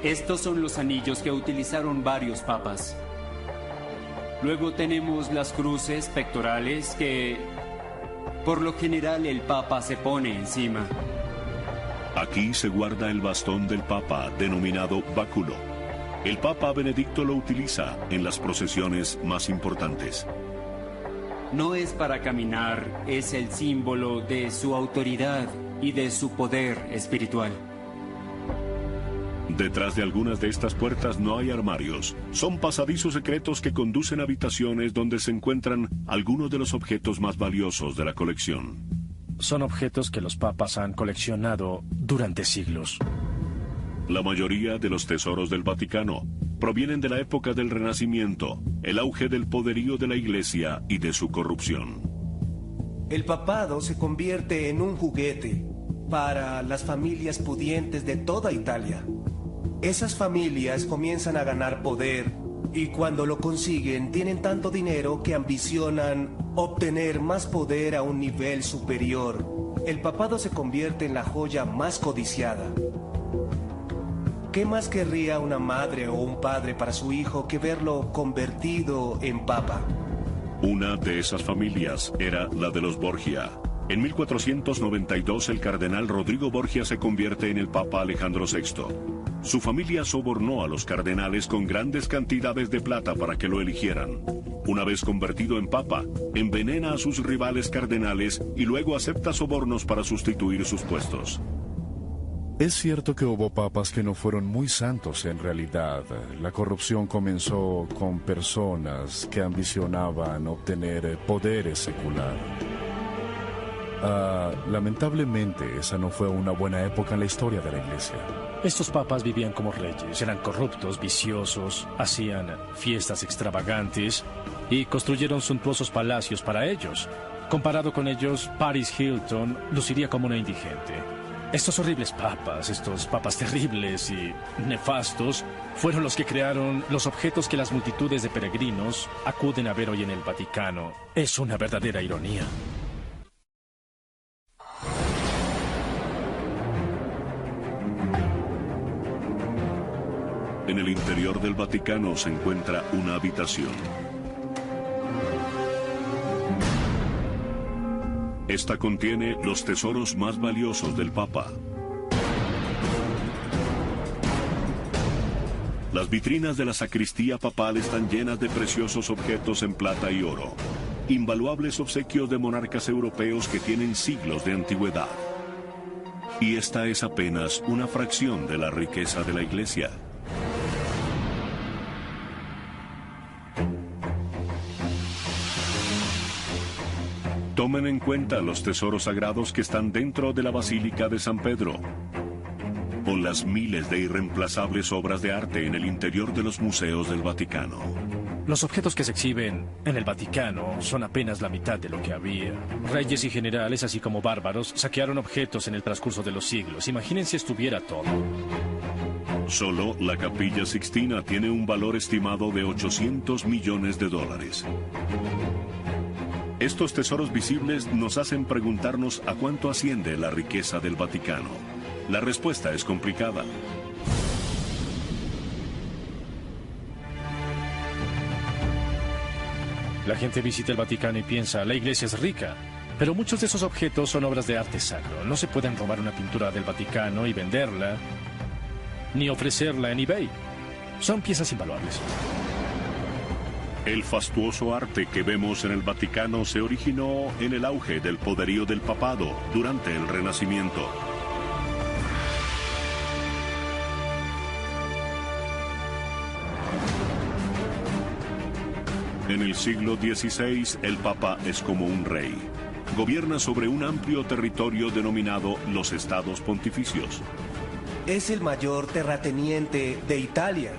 Estos son los anillos que utilizaron varios papas. Luego tenemos las cruces pectorales que, por lo general, el Papa se pone encima. Aquí se guarda el bastón del Papa, denominado báculo. El Papa Benedicto lo utiliza en las procesiones más importantes. No es para caminar, es el símbolo de su autoridad y de su poder espiritual. Detrás de algunas de estas puertas no hay armarios. Son pasadizos secretos que conducen a habitaciones donde se encuentran algunos de los objetos más valiosos de la colección. Son objetos que los papas han coleccionado durante siglos. La mayoría de los tesoros del Vaticano provienen de la época del Renacimiento, el auge del poderío de la Iglesia y de su corrupción. El papado se convierte en un juguete para las familias pudientes de toda Italia. Esas familias comienzan a ganar poder y cuando lo consiguen tienen tanto dinero que ambicionan obtener más poder a un nivel superior. El papado se convierte en la joya más codiciada. ¿Qué más querría una madre o un padre para su hijo que verlo convertido en papa? Una de esas familias era la de los Borgia. En 1492 el cardenal Rodrigo Borgia se convierte en el Papa Alejandro VI. Su familia sobornó a los cardenales con grandes cantidades de plata para que lo eligieran. Una vez convertido en papa, envenena a sus rivales cardenales y luego acepta sobornos para sustituir sus puestos. Es cierto que hubo papas que no fueron muy santos en realidad. La corrupción comenzó con personas que ambicionaban obtener poderes secular. Lamentablemente, esa no fue una buena época en la historia de la Iglesia. Estos papas vivían como reyes, eran corruptos, viciosos, hacían fiestas extravagantes y construyeron suntuosos palacios para ellos. Comparado con ellos, Paris Hilton luciría como una indigente. Estos horribles papas, estos papas terribles y nefastos, fueron los que crearon los objetos que las multitudes de peregrinos acuden a ver hoy en el Vaticano. Es una verdadera ironía. En el interior del Vaticano se encuentra una habitación. Esta contiene los tesoros más valiosos del Papa. Las vitrinas de la sacristía papal están llenas de preciosos objetos en plata y oro, invaluables obsequios de monarcas europeos que tienen siglos de antigüedad. Y esta es apenas una fracción de la riqueza de la Iglesia. Tomen en cuenta los tesoros sagrados que están dentro de la Basílica de San Pedro, o las miles de irreemplazables obras de arte en el interior de los museos del Vaticano. Los objetos que se exhiben en el Vaticano son apenas la mitad de lo que había. Reyes y generales, así como bárbaros, saquearon objetos en el transcurso de los siglos. Imaginen si estuviera todo. Solo la Capilla Sixtina tiene un valor estimado de $800 millones. Estos tesoros visibles nos hacen preguntarnos a cuánto asciende la riqueza del Vaticano. La respuesta es complicada. La gente visita el Vaticano y piensa, la iglesia es rica. Pero muchos de esos objetos son obras de arte sacro. No se pueden robar una pintura del Vaticano y venderla, ni ofrecerla en eBay. Son piezas invaluables. El fastuoso arte que vemos en el Vaticano se originó en el auge del poderío del papado durante el Renacimiento. En el siglo XVI, el Papa es como un rey. Gobierna sobre un amplio territorio denominado los Estados Pontificios. Es el mayor terrateniente de Italia.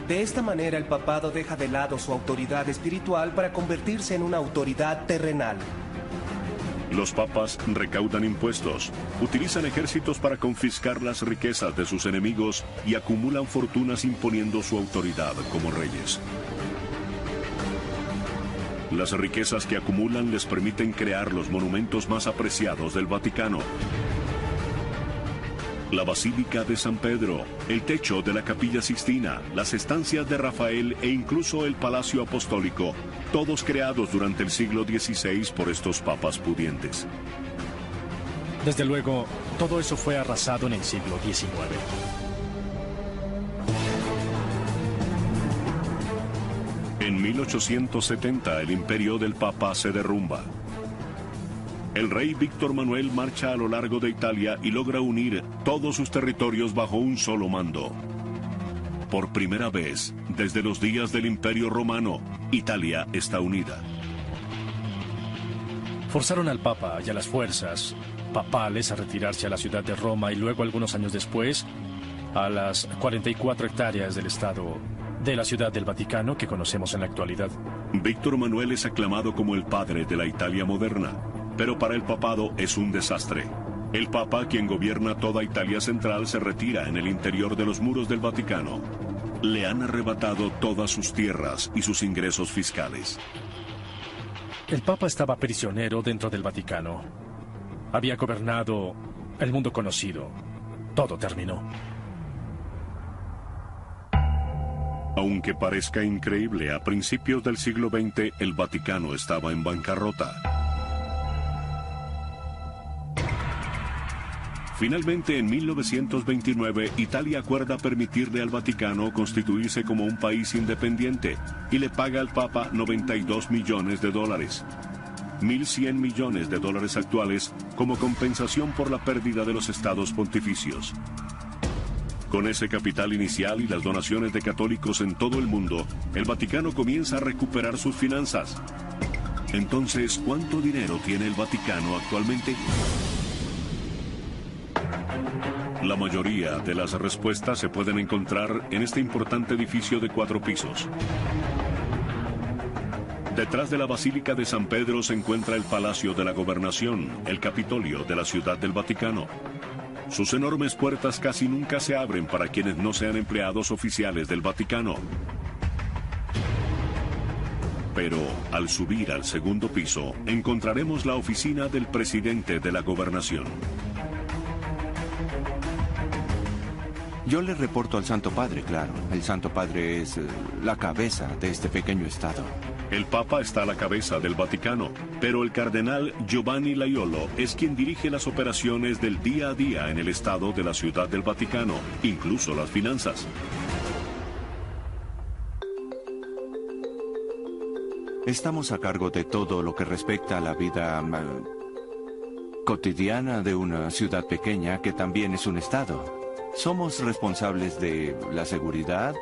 De esta manera el papado deja de lado su autoridad espiritual para convertirse en una autoridad terrenal. Los papas recaudan impuestos, utilizan ejércitos para confiscar las riquezas de sus enemigos y acumulan fortunas imponiendo su autoridad como reyes. Las riquezas que acumulan les permiten crear los monumentos más apreciados del Vaticano. La Basílica de San Pedro, el techo de la Capilla Sixtina, las estancias de Rafael e incluso el Palacio Apostólico, todos creados durante el siglo XVI por estos papas pudientes. Desde luego, todo eso fue arrasado en el siglo XIX. En 1870 el imperio del Papa se derrumba. El rey Víctor Manuel marcha a lo largo de Italia y logra unir todos sus territorios bajo un solo mando. Por primera vez, desde los días del Imperio Romano, Italia está unida. Forzaron al Papa y a las fuerzas papales a retirarse a la ciudad de Roma y luego, algunos años después, a las 44 hectáreas del estado de la Ciudad del Vaticano que conocemos en la actualidad. Víctor Manuel es aclamado como el padre de la Italia moderna, pero para el papado es un desastre. El Papa, quien gobierna toda Italia central, se retira en el interior de los muros del Vaticano. Le han arrebatado todas sus tierras y sus ingresos fiscales. El Papa estaba prisionero dentro del Vaticano. Había gobernado el mundo conocido. Todo terminó. Aunque parezca increíble, a principios del siglo XX el Vaticano estaba en bancarrota. Finalmente, en 1929, Italia acuerda permitirle al Vaticano constituirse como un país independiente y le paga al Papa $92 millones. 1.100 millones de dólares actuales como compensación por la pérdida de los estados pontificios. Con ese capital inicial y las donaciones de católicos en todo el mundo, el Vaticano comienza a recuperar sus finanzas. Entonces, ¿cuánto dinero tiene el Vaticano actualmente? La mayoría de las respuestas se pueden encontrar en este importante edificio de 4 pisos. Detrás de la Basílica de San Pedro se encuentra el Palacio de la Gobernación, el Capitolio de la Ciudad del Vaticano. Sus enormes puertas casi nunca se abren para quienes no sean empleados oficiales del Vaticano. Pero al subir al segundo piso, encontraremos la oficina del presidente de la Gobernación. Yo le reporto al Santo Padre, claro. El Santo Padre es la cabeza de este pequeño estado. El Papa está a la cabeza del Vaticano, pero el cardenal Giovanni Laiolo es quien dirige las operaciones del día a día en el estado de la Ciudad del Vaticano, incluso las finanzas. Estamos a cargo de todo lo que respecta a la vida cotidiana de una ciudad pequeña que también es un estado. Somos responsables de la seguridad,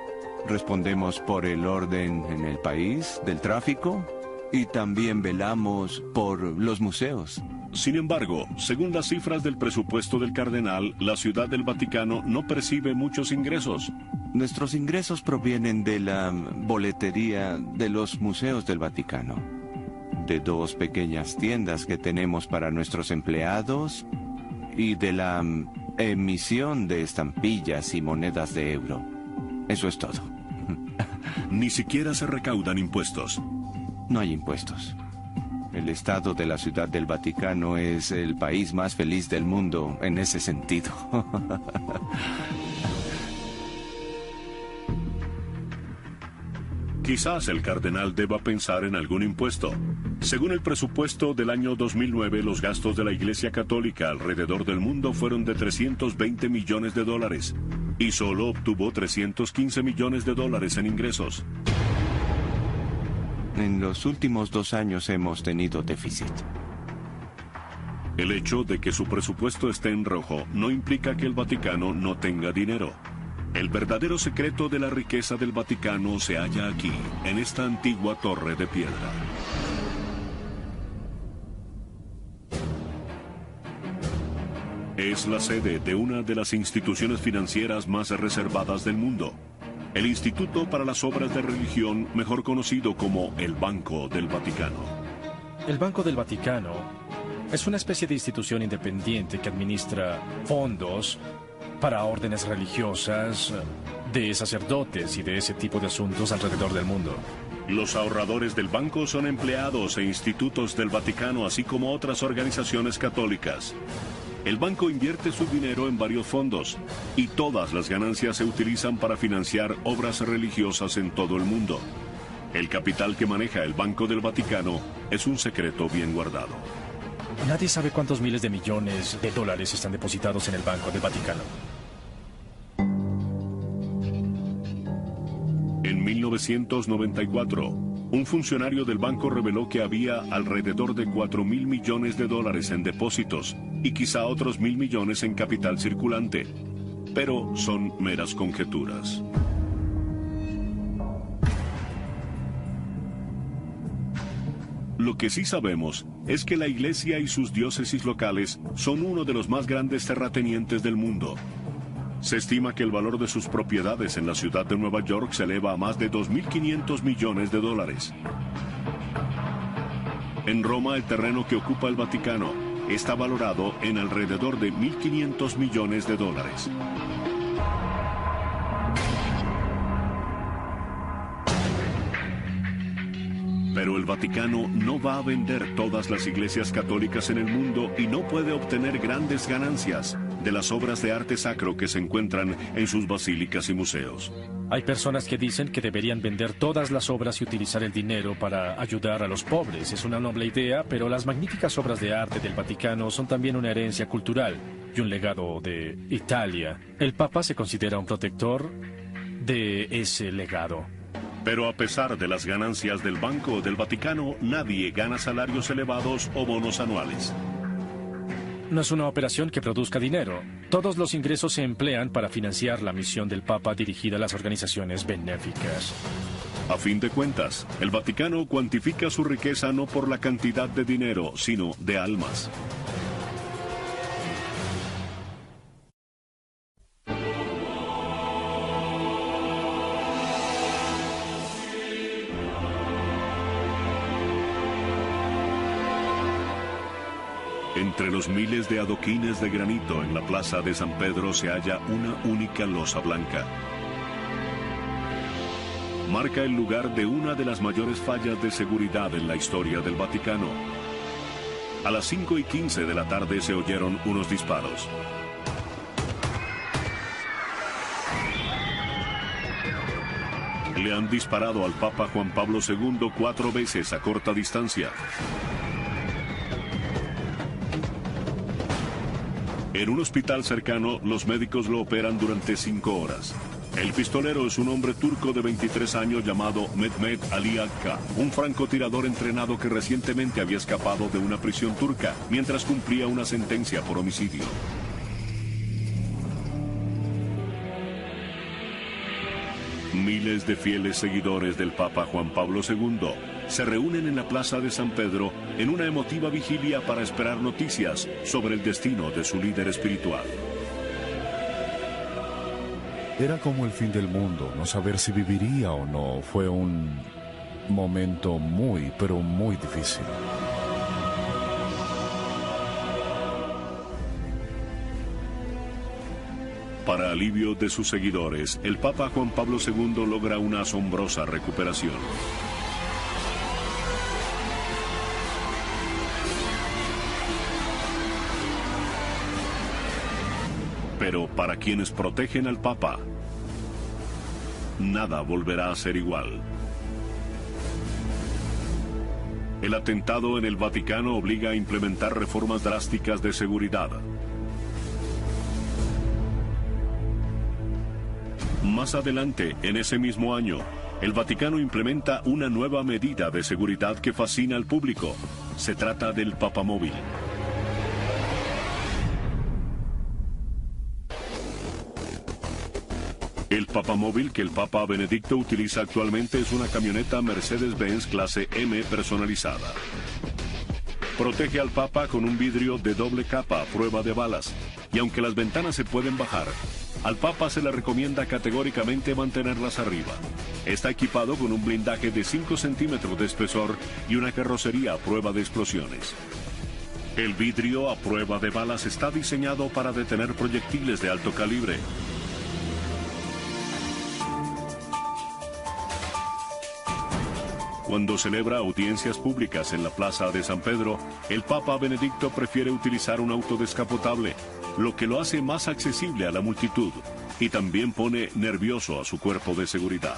respondemos por el orden en el país, del tráfico, y también velamos por los museos. Sin embargo, según las cifras del presupuesto del cardenal, la Ciudad del Vaticano no percibe muchos ingresos. Nuestros ingresos provienen de la boletería de los museos del Vaticano, de 2 pequeñas tiendas que tenemos para nuestros empleados y de la emisión de estampillas y monedas de euro. Eso es todo. Ni siquiera se recaudan impuestos. No hay impuestos. El estado de la Ciudad del Vaticano es el país más feliz del mundo en ese sentido. Quizás el cardenal deba pensar en algún impuesto. Según el presupuesto del año 2009, los gastos de la Iglesia Católica alrededor del mundo fueron de $320 millones y solo obtuvo $315 millones en ingresos. En los últimos 2 años hemos tenido déficit. El hecho de que su presupuesto esté en rojo no implica que el Vaticano no tenga dinero. El verdadero secreto de la riqueza del Vaticano se halla aquí, en esta antigua torre de piedra. Es la sede de una de las instituciones financieras más reservadas del mundo, el Instituto para las Obras de Religión, mejor conocido como el Banco del Vaticano. El Banco del Vaticano es una especie de institución independiente que administra fondos para órdenes religiosas, de sacerdotes y de ese tipo de asuntos alrededor del mundo. Los ahorradores del banco son empleados e institutos del Vaticano, así como otras organizaciones católicas. El banco invierte su dinero en varios fondos y todas las ganancias se utilizan para financiar obras religiosas en todo el mundo. El capital que maneja el Banco del Vaticano es un secreto bien guardado. Nadie sabe cuántos miles de millones de dólares están depositados en el Banco del Vaticano. En 1994, un funcionario del banco reveló que había alrededor de $4.000 millones en depósitos y quizá otros 1.000 millones en capital circulante. Pero son meras conjeturas. Lo que sí sabemos es que la Iglesia y sus diócesis locales son uno de los más grandes terratenientes del mundo. Se estima que el valor de sus propiedades en la ciudad de Nueva York se eleva a más de 2.500 millones de dólares. En Roma, el terreno que ocupa el Vaticano está valorado en alrededor de 1.500 millones de dólares. Pero el Vaticano no va a vender todas las iglesias católicas en el mundo y no puede obtener grandes ganancias de las obras de arte sacro que se encuentran en sus basílicas y museos. Hay personas que dicen que deberían vender todas las obras y utilizar el dinero para ayudar a los pobres. Es una noble idea, pero las magníficas obras de arte del Vaticano son también una herencia cultural y un legado de Italia. El Papa se considera un protector de ese legado. Pero a pesar de las ganancias del Banco del Vaticano, nadie gana salarios elevados o bonos anuales. No es una operación que produzca dinero. Todos los ingresos se emplean para financiar la misión del Papa dirigida a las organizaciones benéficas. A fin de cuentas, el Vaticano cuantifica su riqueza no por la cantidad de dinero, sino de almas. Entre los miles de adoquines de granito en la plaza de San Pedro se halla una única losa blanca. Marca el lugar de una de las mayores fallas de seguridad en la historia del Vaticano. A las 5:15 de la tarde se oyeron unos disparos. Le han disparado al Papa Juan Pablo II 4 veces a corta distancia. En un hospital cercano, los médicos lo operan durante 5 horas. El pistolero es un hombre turco de 23 años llamado Mehmet Ali Akka, un francotirador entrenado que recientemente había escapado de una prisión turca mientras cumplía una sentencia por homicidio. Miles de fieles seguidores del Papa Juan Pablo II se reúnen en la Plaza de San Pedro en una emotiva vigilia para esperar noticias sobre el destino de su líder espiritual. Era como el fin del mundo, no saber si viviría o no. Fue un momento muy, pero muy difícil. Para alivio de sus seguidores, el Papa Juan Pablo II logra una asombrosa recuperación. Pero para quienes protegen al Papa, nada volverá a ser igual. El atentado en el Vaticano obliga a implementar reformas drásticas de seguridad. Más adelante, en ese mismo año, el Vaticano implementa una nueva medida de seguridad que fascina al público. Se trata del Papamóvil. El Papamóvil que el Papa Benedicto utiliza actualmente es una camioneta Mercedes-Benz clase M personalizada. Protege al Papa con un vidrio de doble capa a prueba de balas, y aunque las ventanas se pueden bajar, al Papa se le recomienda categóricamente mantenerlas arriba. Está equipado con un blindaje de 5 centímetros de espesor y una carrocería a prueba de explosiones. El vidrio a prueba de balas está diseñado para detener proyectiles de alto calibre. Cuando celebra audiencias públicas en la Plaza de San Pedro, el Papa Benedicto prefiere utilizar un auto descapotable, lo que lo hace más accesible a la multitud y también pone nervioso a su cuerpo de seguridad.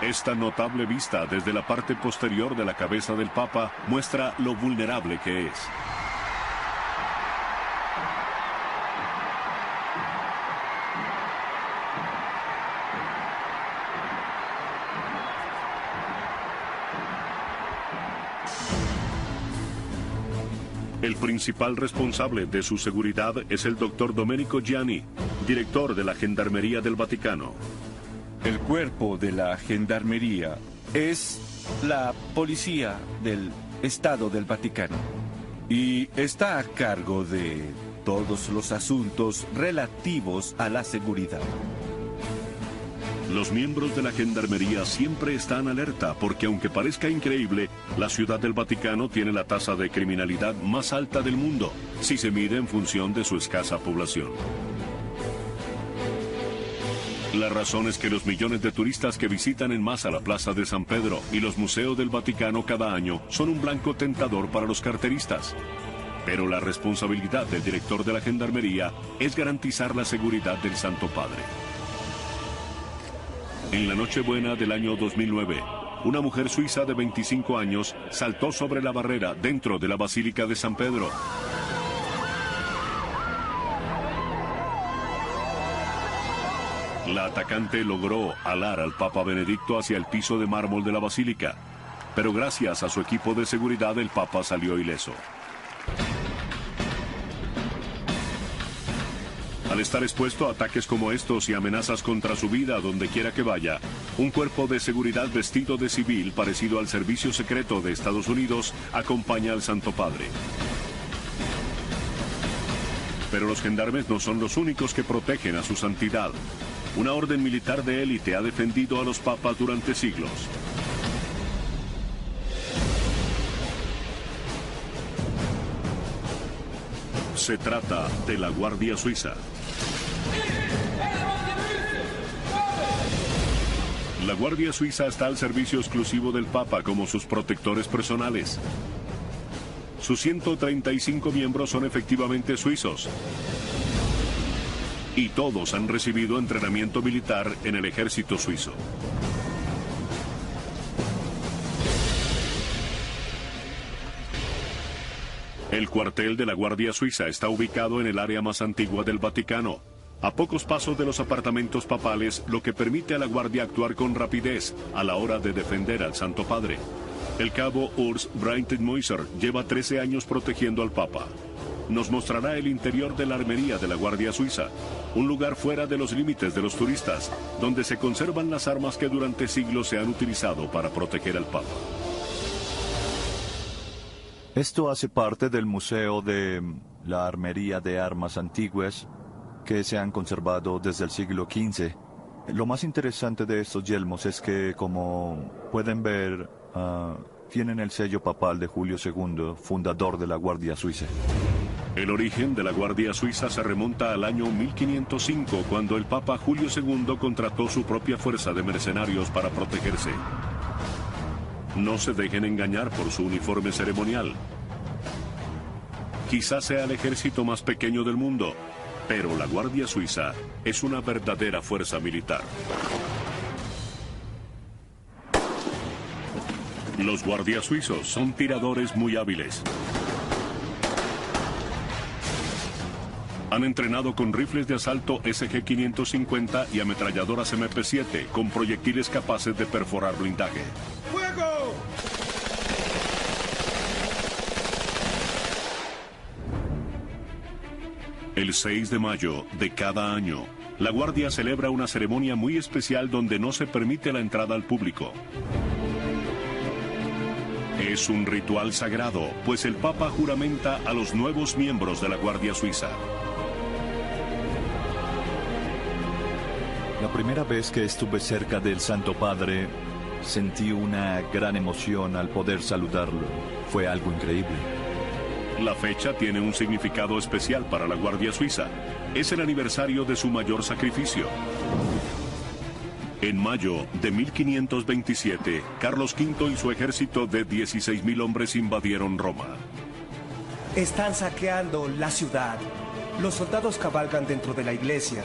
Esta notable vista desde la parte posterior de la cabeza del Papa muestra lo vulnerable que es. El principal responsable de su seguridad es el Dr. Domenico Gianni, director de la Gendarmería del Vaticano. El cuerpo de la Gendarmería es la policía del Estado del Vaticano y está a cargo de todos los asuntos relativos a la seguridad. Los miembros de la Gendarmería siempre están alerta porque, aunque parezca increíble, la Ciudad del Vaticano tiene la tasa de criminalidad más alta del mundo, si se mide en función de su escasa población. La razón es que los millones de turistas que visitan en masa la Plaza de San Pedro y los museos del Vaticano cada año son un blanco tentador para los carteristas. Pero la responsabilidad del director de la Gendarmería es garantizar la seguridad del Santo Padre. En la Nochebuena del año 2009, una mujer suiza de 25 años saltó sobre la barrera dentro de la Basílica de San Pedro. La atacante logró alar al Papa Benedicto hacia el piso de mármol de la basílica, pero gracias a su equipo de seguridad el Papa salió ileso. Al estar expuesto a ataques como estos y amenazas contra su vida donde quiera que vaya, un cuerpo de seguridad vestido de civil parecido al servicio secreto de Estados Unidos acompaña al Santo Padre. Pero los gendarmes no son los únicos que protegen a su santidad. Una orden militar de élite ha defendido a los papas durante siglos. Se trata de la Guardia Suiza. La Guardia Suiza está al servicio exclusivo del Papa como sus protectores personales. Sus 135 miembros son efectivamente suizos. Y todos han recibido entrenamiento militar en el ejército suizo. El cuartel de la Guardia Suiza está ubicado en el área más antigua del Vaticano, a pocos pasos de los apartamentos papales, lo que permite a la Guardia actuar con rapidez a la hora de defender al Santo Padre. El cabo Urs Breitenmoiser lleva 13 años protegiendo al Papa. Nos mostrará el interior de la armería de la Guardia Suiza, un lugar fuera de los límites de los turistas, donde se conservan las armas que durante siglos se han utilizado para proteger al Papa. Esto hace parte del Museo de la Armería de Armas Antiguas, que se han conservado desde el siglo XV. Lo más interesante de estos yelmos es que, como pueden ver, tienen el sello papal de Julio II, fundador de la Guardia Suiza. El origen de la Guardia Suiza se remonta al año 1505, cuando el Papa Julio II contrató su propia fuerza de mercenarios para protegerse. No se dejen engañar por su uniforme ceremonial. Quizás sea el ejército más pequeño del mundo, pero la Guardia Suiza es una verdadera fuerza militar. Los guardias suizos son tiradores muy hábiles. Han entrenado con rifles de asalto SG-550 y ametralladoras MP-7 con proyectiles capaces de perforar blindaje. ¡Fuego! El 6 de mayo de cada año, la Guardia celebra una ceremonia muy especial donde no se permite la entrada al público. Es un ritual sagrado, pues el Papa juramenta a los nuevos miembros de la Guardia Suiza. La primera vez que estuve cerca del Santo Padre, sentí una gran emoción al poder saludarlo. Fue algo increíble. La fecha tiene un significado especial para la Guardia Suiza. Es el aniversario de su mayor sacrificio. En mayo de 1527, Carlos V y su ejército de 16.000 hombres invadieron Roma. Están saqueando la ciudad. Los soldados cabalgan dentro de la iglesia.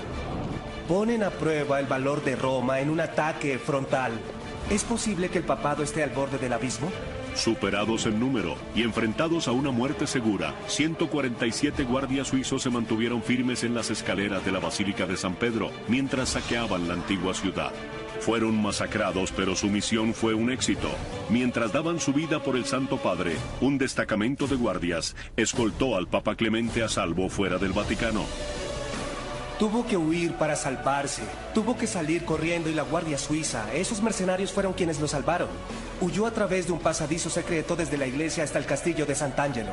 Ponen a prueba el valor de Roma en un ataque frontal. ¿Es posible que el papado esté al borde del abismo? Superados en número y enfrentados a una muerte segura, 147 guardias suizos se mantuvieron firmes en las escaleras de la Basílica de San Pedro mientras saqueaban la antigua ciudad. Fueron masacrados, pero su misión fue un éxito. Mientras daban su vida por el Santo Padre, un destacamento de guardias escoltó al Papa Clemente a salvo fuera del Vaticano. Tuvo que huir para salvarse. Tuvo que salir corriendo y la Guardia Suiza, esos mercenarios fueron quienes lo salvaron. Huyó a través de un pasadizo secreto desde la iglesia hasta el castillo de Sant'Angelo.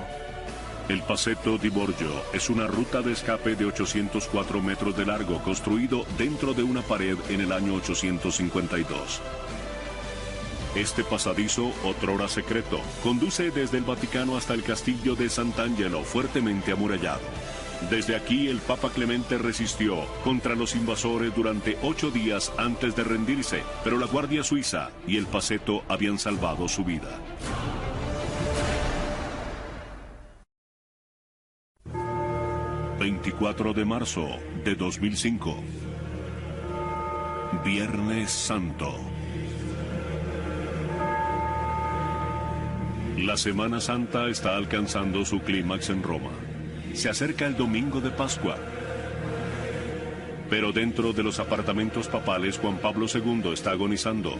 El Passetto di Borgio es una ruta de escape de 804 metros de largo construido dentro de una pared en el año 852. Este pasadizo, otrora secreto, conduce desde el Vaticano hasta el castillo de Sant'Angelo, fuertemente amurallado. Desde aquí el Papa Clemente resistió contra los invasores durante 8 días antes de rendirse, pero la Guardia Suiza y el Passetto habían salvado su vida. ...24 de marzo de 2005... Viernes Santo. La Semana Santa está alcanzando su clímax en Roma. Se acerca el domingo de Pascua. Pero dentro de los apartamentos papales, Juan Pablo II está agonizando.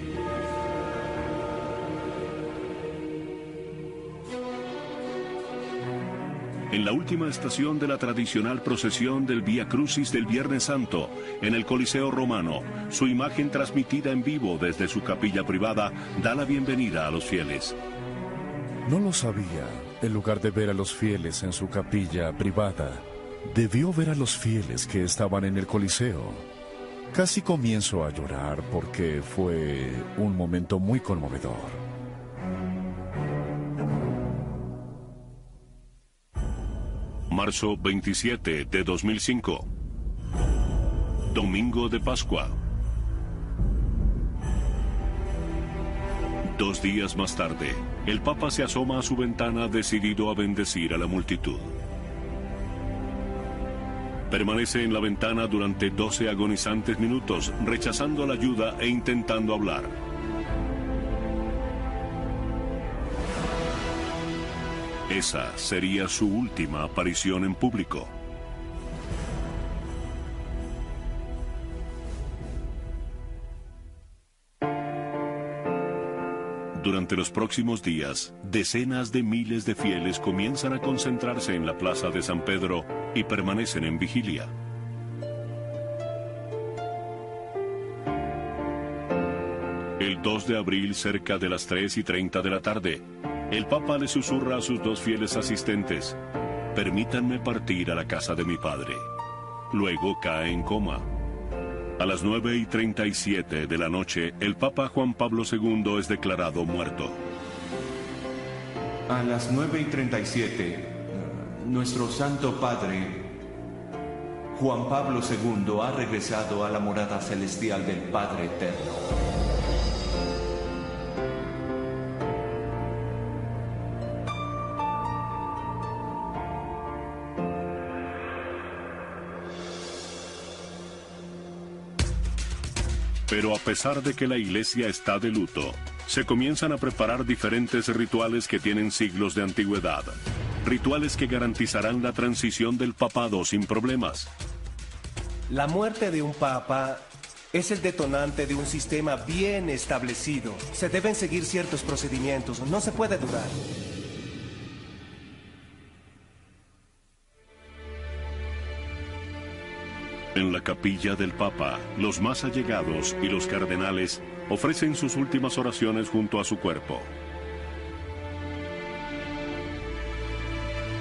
En la última estación de la tradicional procesión del Vía Crucis del Viernes Santo, en el Coliseo Romano, su imagen transmitida en vivo desde su capilla privada da la bienvenida a los fieles. No lo sabía. En lugar de ver a los fieles en su capilla privada, debió ver a los fieles que estaban en el Coliseo. Casi comienzo a llorar porque fue un momento muy conmovedor. Marzo 27 de 2005. Domingo de Pascua. 2 días más tarde, el Papa se asoma a su ventana decidido a bendecir a la multitud. Permanece en la ventana durante 12 agonizantes minutos, rechazando la ayuda e intentando hablar. Esa sería su última aparición en público. Durante los próximos días, decenas de miles de fieles comienzan a concentrarse en la plaza de San Pedro y permanecen en vigilia. El 2 de abril, cerca de las 3:30 de la tarde, el Papa le susurra a sus 2 fieles asistentes: «Permítanme partir a la casa de mi padre». Luego cae en coma. A las 9:37 de la noche, el Papa Juan Pablo II es declarado muerto. A las 9:37, nuestro Santo Padre, Juan Pablo II, ha regresado a la morada celestial del Padre Eterno. Pero a pesar de que la Iglesia está de luto, se comienzan a preparar diferentes rituales que tienen siglos de antigüedad. Rituales que garantizarán la transición del papado sin problemas. La muerte de un papa es el detonante de un sistema bien establecido. Se deben seguir ciertos procedimientos, no se puede dudar. En la capilla del Papa, los más allegados y los cardenales ofrecen sus últimas oraciones junto a su cuerpo.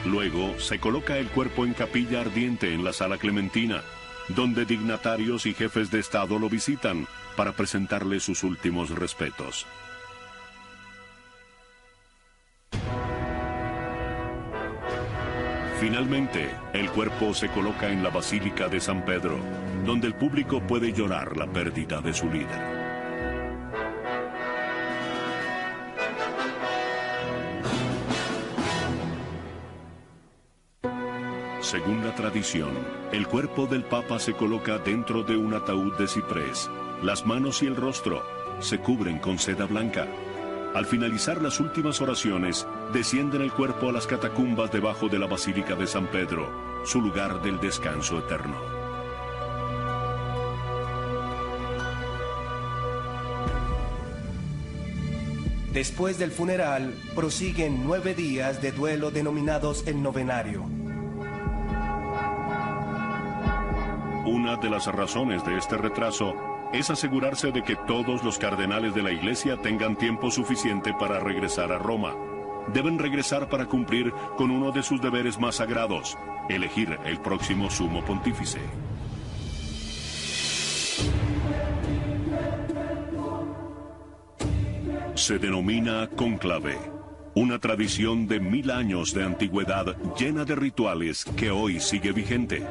Luego se coloca el cuerpo en capilla ardiente en la Sala Clementina, donde dignatarios y jefes de Estado lo visitan para presentarle sus últimos respetos. Finalmente, el cuerpo se coloca en la Basílica de San Pedro, donde el público puede llorar la pérdida de su líder. Según la tradición, el cuerpo del Papa se coloca dentro de un ataúd de ciprés. Las manos y el rostro se cubren con seda blanca. Al finalizar las últimas oraciones, descienden el cuerpo a las catacumbas debajo de la Basílica de San Pedro, su lugar del descanso eterno. Después del funeral, prosiguen 9 días de duelo denominados el novenario. Un Una de las razones de este retraso es asegurarse de que todos los cardenales de la Iglesia tengan tiempo suficiente para regresar a Roma. Deben regresar para cumplir con uno de sus deberes más sagrados, elegir el próximo sumo pontífice. Se denomina cónclave, una tradición de 1000 años de antigüedad llena de rituales que hoy sigue vigente.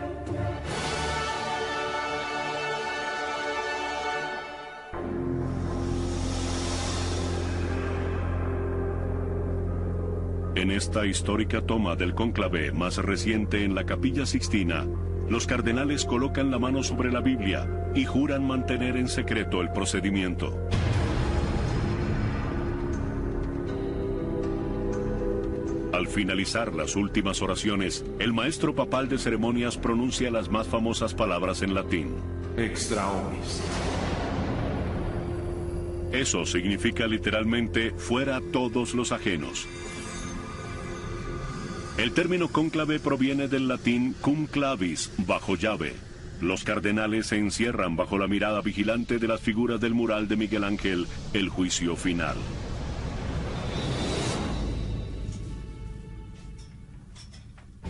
En esta histórica toma del cónclave más reciente en la Capilla Sixtina, los cardenales colocan la mano sobre la Biblia y juran mantener en secreto el procedimiento. Al finalizar las últimas oraciones, el maestro papal de ceremonias pronuncia las más famosas palabras en latín. Extra omnis. Eso significa literalmente fuera todos los ajenos. El término cónclave proviene del latín cum clavis, bajo llave. Los cardenales se encierran bajo la mirada vigilante de las figuras del mural de Miguel Ángel, El Juicio Final.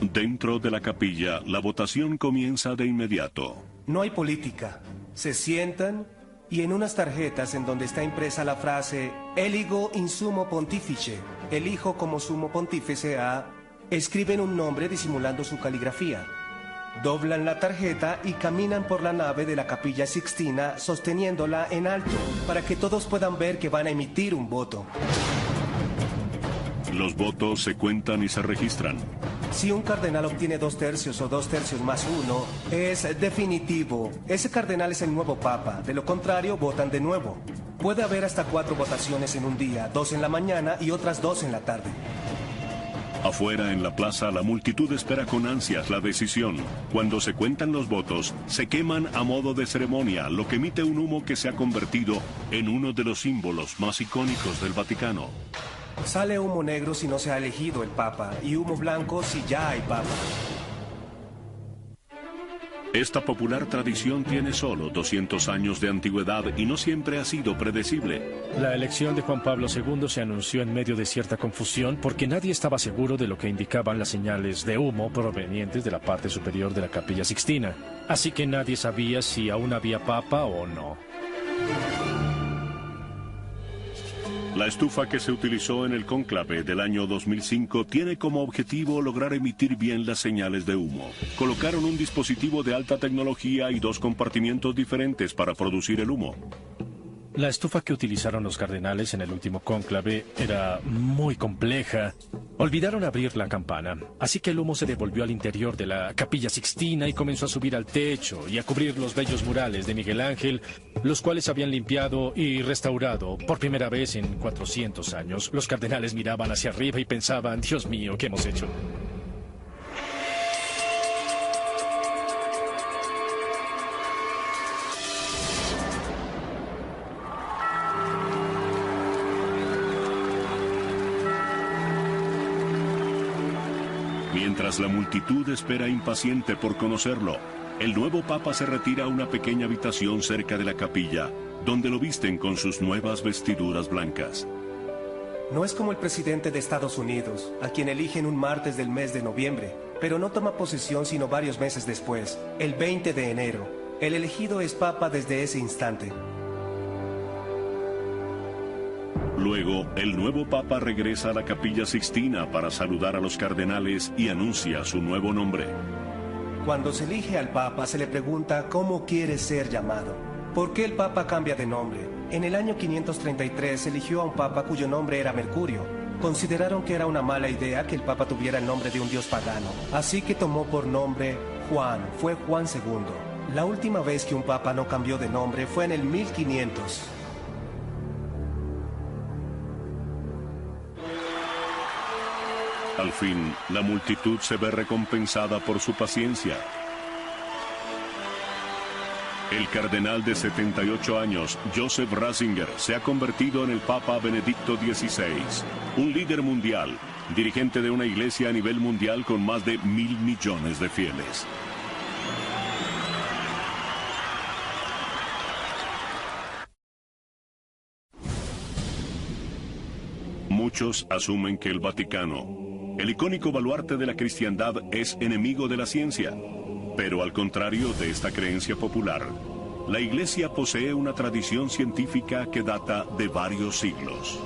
Dentro de la capilla, la votación comienza de inmediato. No hay política. Se sientan y en unas tarjetas en donde está impresa la frase Eligo in sumo pontifice, elijo como sumo pontífice a... escriben un nombre disimulando su caligrafía. Doblan la tarjeta y caminan por la nave de la Capilla Sixtina sosteniéndola en alto para que todos puedan ver que van a emitir un voto. Los votos se cuentan y se registran. Si un cardenal obtiene 2 tercios o 2 tercios más 1, es definitivo. Ese cardenal es el nuevo papa. De lo contrario, votan de nuevo. Puede haber hasta 4 votaciones en un día, 2 en la mañana y otras 2 en la tarde. Afuera, en la plaza, la multitud espera con ansias la decisión. Cuando se cuentan los votos, se queman a modo de ceremonia, lo que emite un humo que se ha convertido en uno de los símbolos más icónicos del Vaticano. Sale humo negro si no se ha elegido el papa y humo blanco si ya hay papa. Esta popular tradición tiene solo 200 años de antigüedad y no siempre ha sido predecible. La elección de Juan Pablo II se anunció en medio de cierta confusión porque nadie estaba seguro de lo que indicaban las señales de humo provenientes de la parte superior de la Capilla Sixtina. Así que nadie sabía si aún había papa o no. La estufa que se utilizó en el cónclave del año 2005 tiene como objetivo lograr emitir bien las señales de humo. Colocaron un dispositivo de alta tecnología y 2 compartimientos diferentes para producir el humo. La estufa que utilizaron los cardenales en el último cónclave era muy compleja. Olvidaron abrir la campana, así que el humo se devolvió al interior de la Capilla Sixtina y comenzó a subir al techo y a cubrir los bellos murales de Miguel Ángel, los cuales habían limpiado y restaurado por primera vez en 400 años. Los cardenales miraban hacia arriba y pensaban, Dios mío, ¿qué hemos hecho? Mientras la multitud espera impaciente por conocerlo, el nuevo papa se retira a una pequeña habitación cerca de la capilla, donde lo visten con sus nuevas vestiduras blancas. No es como el presidente de Estados Unidos, a quien eligen un martes del mes de noviembre, pero no toma posesión sino varios meses después, el 20 de enero. El elegido es papa desde ese instante. Luego, el nuevo papa regresa a la Capilla Sixtina para saludar a los cardenales y anuncia su nuevo nombre. Cuando se elige al papa se le pregunta cómo quiere ser llamado. ¿Por qué el papa cambia de nombre? En el año 533 se eligió a un papa cuyo nombre era Mercurio. Consideraron que era una mala idea que el papa tuviera el nombre de un dios pagano, así que tomó por nombre Juan, fue Juan II. La última vez que un papa no cambió de nombre fue en el 1500. Al fin, la multitud se ve recompensada por su paciencia. El cardenal de 78 años, Joseph Ratzinger, se ha convertido en el Papa Benedicto XVI, un líder mundial, dirigente de una iglesia a nivel mundial con más de 1.000 millones de fieles. Muchos asumen que el Vaticano, el icónico baluarte de la cristiandad, es enemigo de la ciencia. Pero al contrario de esta creencia popular, la Iglesia posee una tradición científica que data de varios siglos.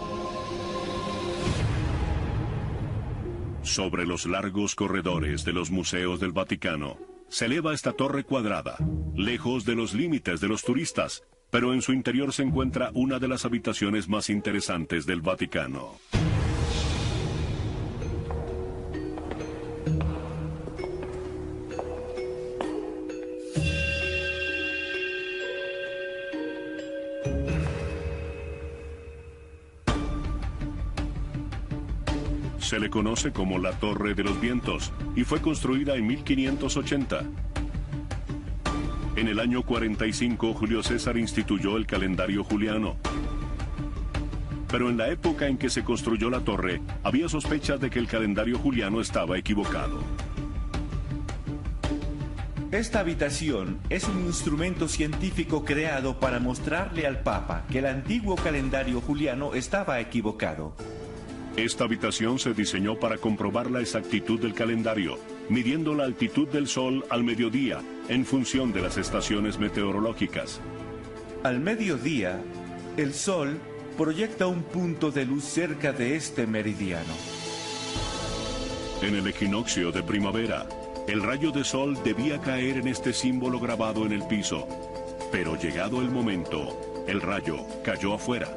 Sobre los largos corredores de los museos del Vaticano, se eleva esta torre cuadrada, lejos de los límites de los turistas, pero en su interior se encuentra una de las habitaciones más interesantes del Vaticano. Se le conoce como la Torre de los Vientos y fue construida en 1580. En el año 45, Julio César instituyó el calendario juliano. Pero en la época en que se construyó la torre, había sospechas de que el calendario juliano estaba equivocado. Esta habitación es un instrumento científico creado para mostrarle al Papa que el antiguo calendario juliano estaba equivocado. Esta habitación se diseñó para comprobar la exactitud del calendario, midiendo la altitud del Sol al mediodía, en función de las estaciones meteorológicas. Al mediodía, el Sol proyecta un punto de luz cerca de este meridiano. En el equinoccio de primavera, el rayo de sol debía caer en este símbolo grabado en el piso, pero llegado el momento, el rayo cayó afuera.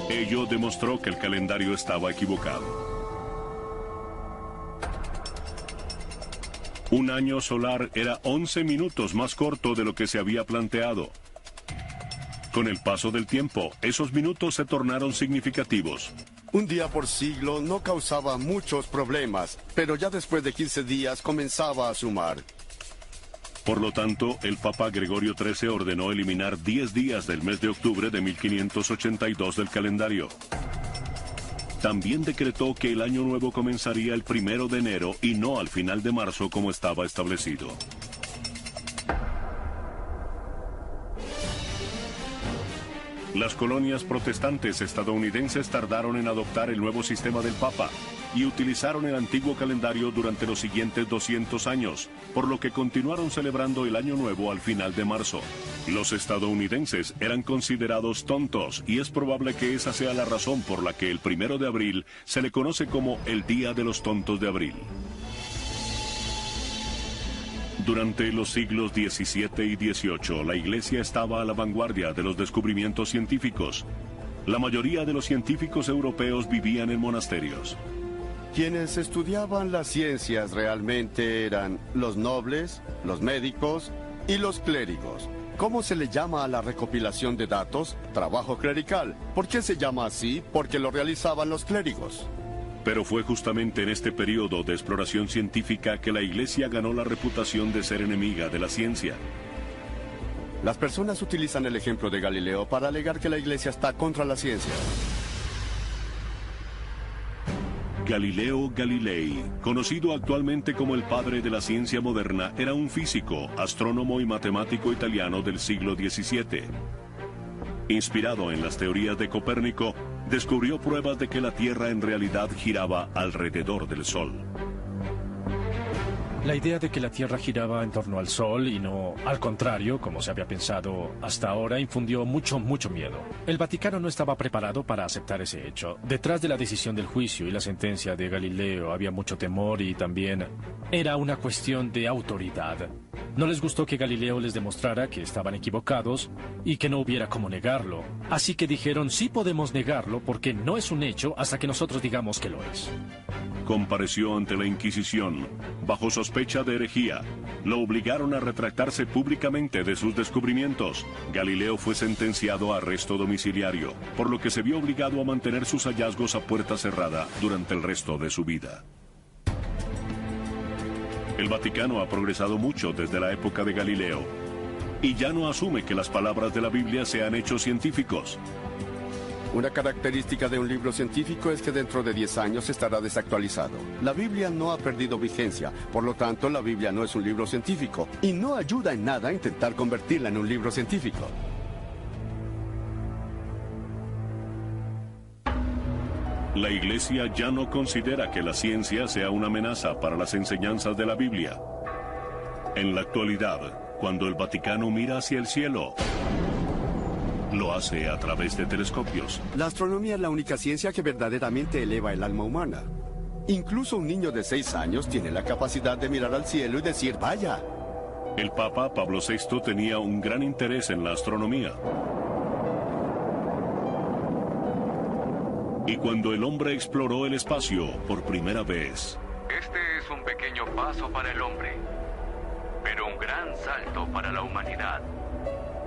Ello demostró que el calendario estaba equivocado. Un año solar era 11 minutos más corto de lo que se había planteado. Con el paso del tiempo, esos minutos se tornaron significativos. Un día por siglo no causaba muchos problemas, pero ya después de 15 días comenzaba a sumar. Por lo tanto, el Papa Gregorio XIII ordenó eliminar 10 días del mes de octubre de 1582 del calendario. También decretó que el año nuevo comenzaría el 1 de enero y no al final de marzo como estaba establecido. Las colonias protestantes estadounidenses tardaron en adoptar el nuevo sistema del Papa y utilizaron el antiguo calendario durante los siguientes 200 años, por lo que continuaron celebrando el Año Nuevo al final de marzo. Los estadounidenses eran considerados tontos y es probable que esa sea la razón por la que el 1 de abril se le conoce como el Día de los Tontos de Abril. Durante los siglos XVII y XVIII, la Iglesia estaba a la vanguardia de los descubrimientos científicos. La mayoría de los científicos europeos vivían en monasterios. Quienes estudiaban las ciencias realmente eran los nobles, los médicos y los clérigos. ¿Cómo se le llama a la recopilación de datos? Trabajo clerical. ¿Por qué se llama así? Porque lo realizaban los clérigos. Pero fue justamente en este periodo de exploración científica que la Iglesia ganó la reputación de ser enemiga de la ciencia. Las personas utilizan el ejemplo de Galileo para alegar que la Iglesia está contra la ciencia. Galileo Galilei, conocido actualmente como el padre de la ciencia moderna, era un físico, astrónomo y matemático italiano del siglo XVII. Inspirado en las teorías de Copérnico, descubrió pruebas de que la Tierra en realidad giraba alrededor del Sol. La idea de que la Tierra giraba en torno al Sol y no al contrario, como se había pensado hasta ahora, infundió mucho miedo. El Vaticano no estaba preparado para aceptar ese hecho. Detrás de la decisión del juicio y la sentencia de Galileo había mucho temor y también era una cuestión de autoridad. No les gustó que Galileo les demostrara que estaban equivocados y que no hubiera cómo negarlo. Así que dijeron, sí podemos negarlo porque no es un hecho hasta que nosotros digamos que lo es. Compareció ante la Inquisición, bajo sospecha de herejía. Lo obligaron a retractarse públicamente de sus descubrimientos. Galileo fue sentenciado a arresto domiciliario, por lo que se vio obligado a mantener sus hallazgos a puerta cerrada durante el resto de su vida. El Vaticano ha progresado mucho desde la época de Galileo, y ya no asume que las palabras de la Biblia sean hechos científicos. Una característica de un libro científico es que dentro de 10 años estará desactualizado. La Biblia no ha perdido vigencia, por lo tanto la Biblia no es un libro científico y no ayuda en nada a intentar convertirla en un libro científico. La Iglesia ya no considera que la ciencia sea una amenaza para las enseñanzas de la Biblia. En la actualidad, cuando el Vaticano mira hacia el cielo, lo hace a través de telescopios. La astronomía es la única ciencia que verdaderamente eleva el alma humana. Incluso un niño de 6 años tiene la capacidad de mirar al cielo y decir, vaya. El Papa Pablo VI tenía un gran interés en la astronomía. Y cuando el hombre exploró el espacio por primera vez, este es un pequeño paso para el hombre, pero un gran salto para la humanidad.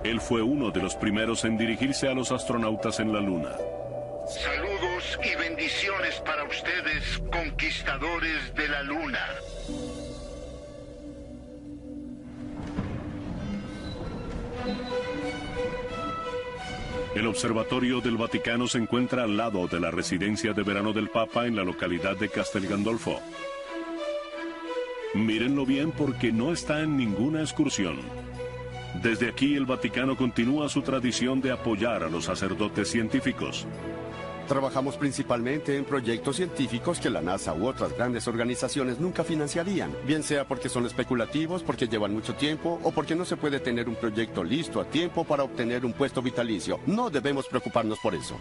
Él fue uno de los primeros en dirigirse a los astronautas en la Luna. Saludos y bendiciones para ustedes, conquistadores de la Luna. El observatorio del Vaticano se encuentra al lado de la residencia de verano del Papa en la localidad de Castel Gandolfo. Mírenlo bien porque no está en ninguna excursión. Desde aquí el Vaticano continúa su tradición de apoyar a los sacerdotes científicos. Trabajamos principalmente en proyectos científicos que la NASA u otras grandes organizaciones nunca financiarían, bien sea porque son especulativos, porque llevan mucho tiempo o porque no se puede tener un proyecto listo a tiempo para obtener un puesto vitalicio. No debemos preocuparnos por eso.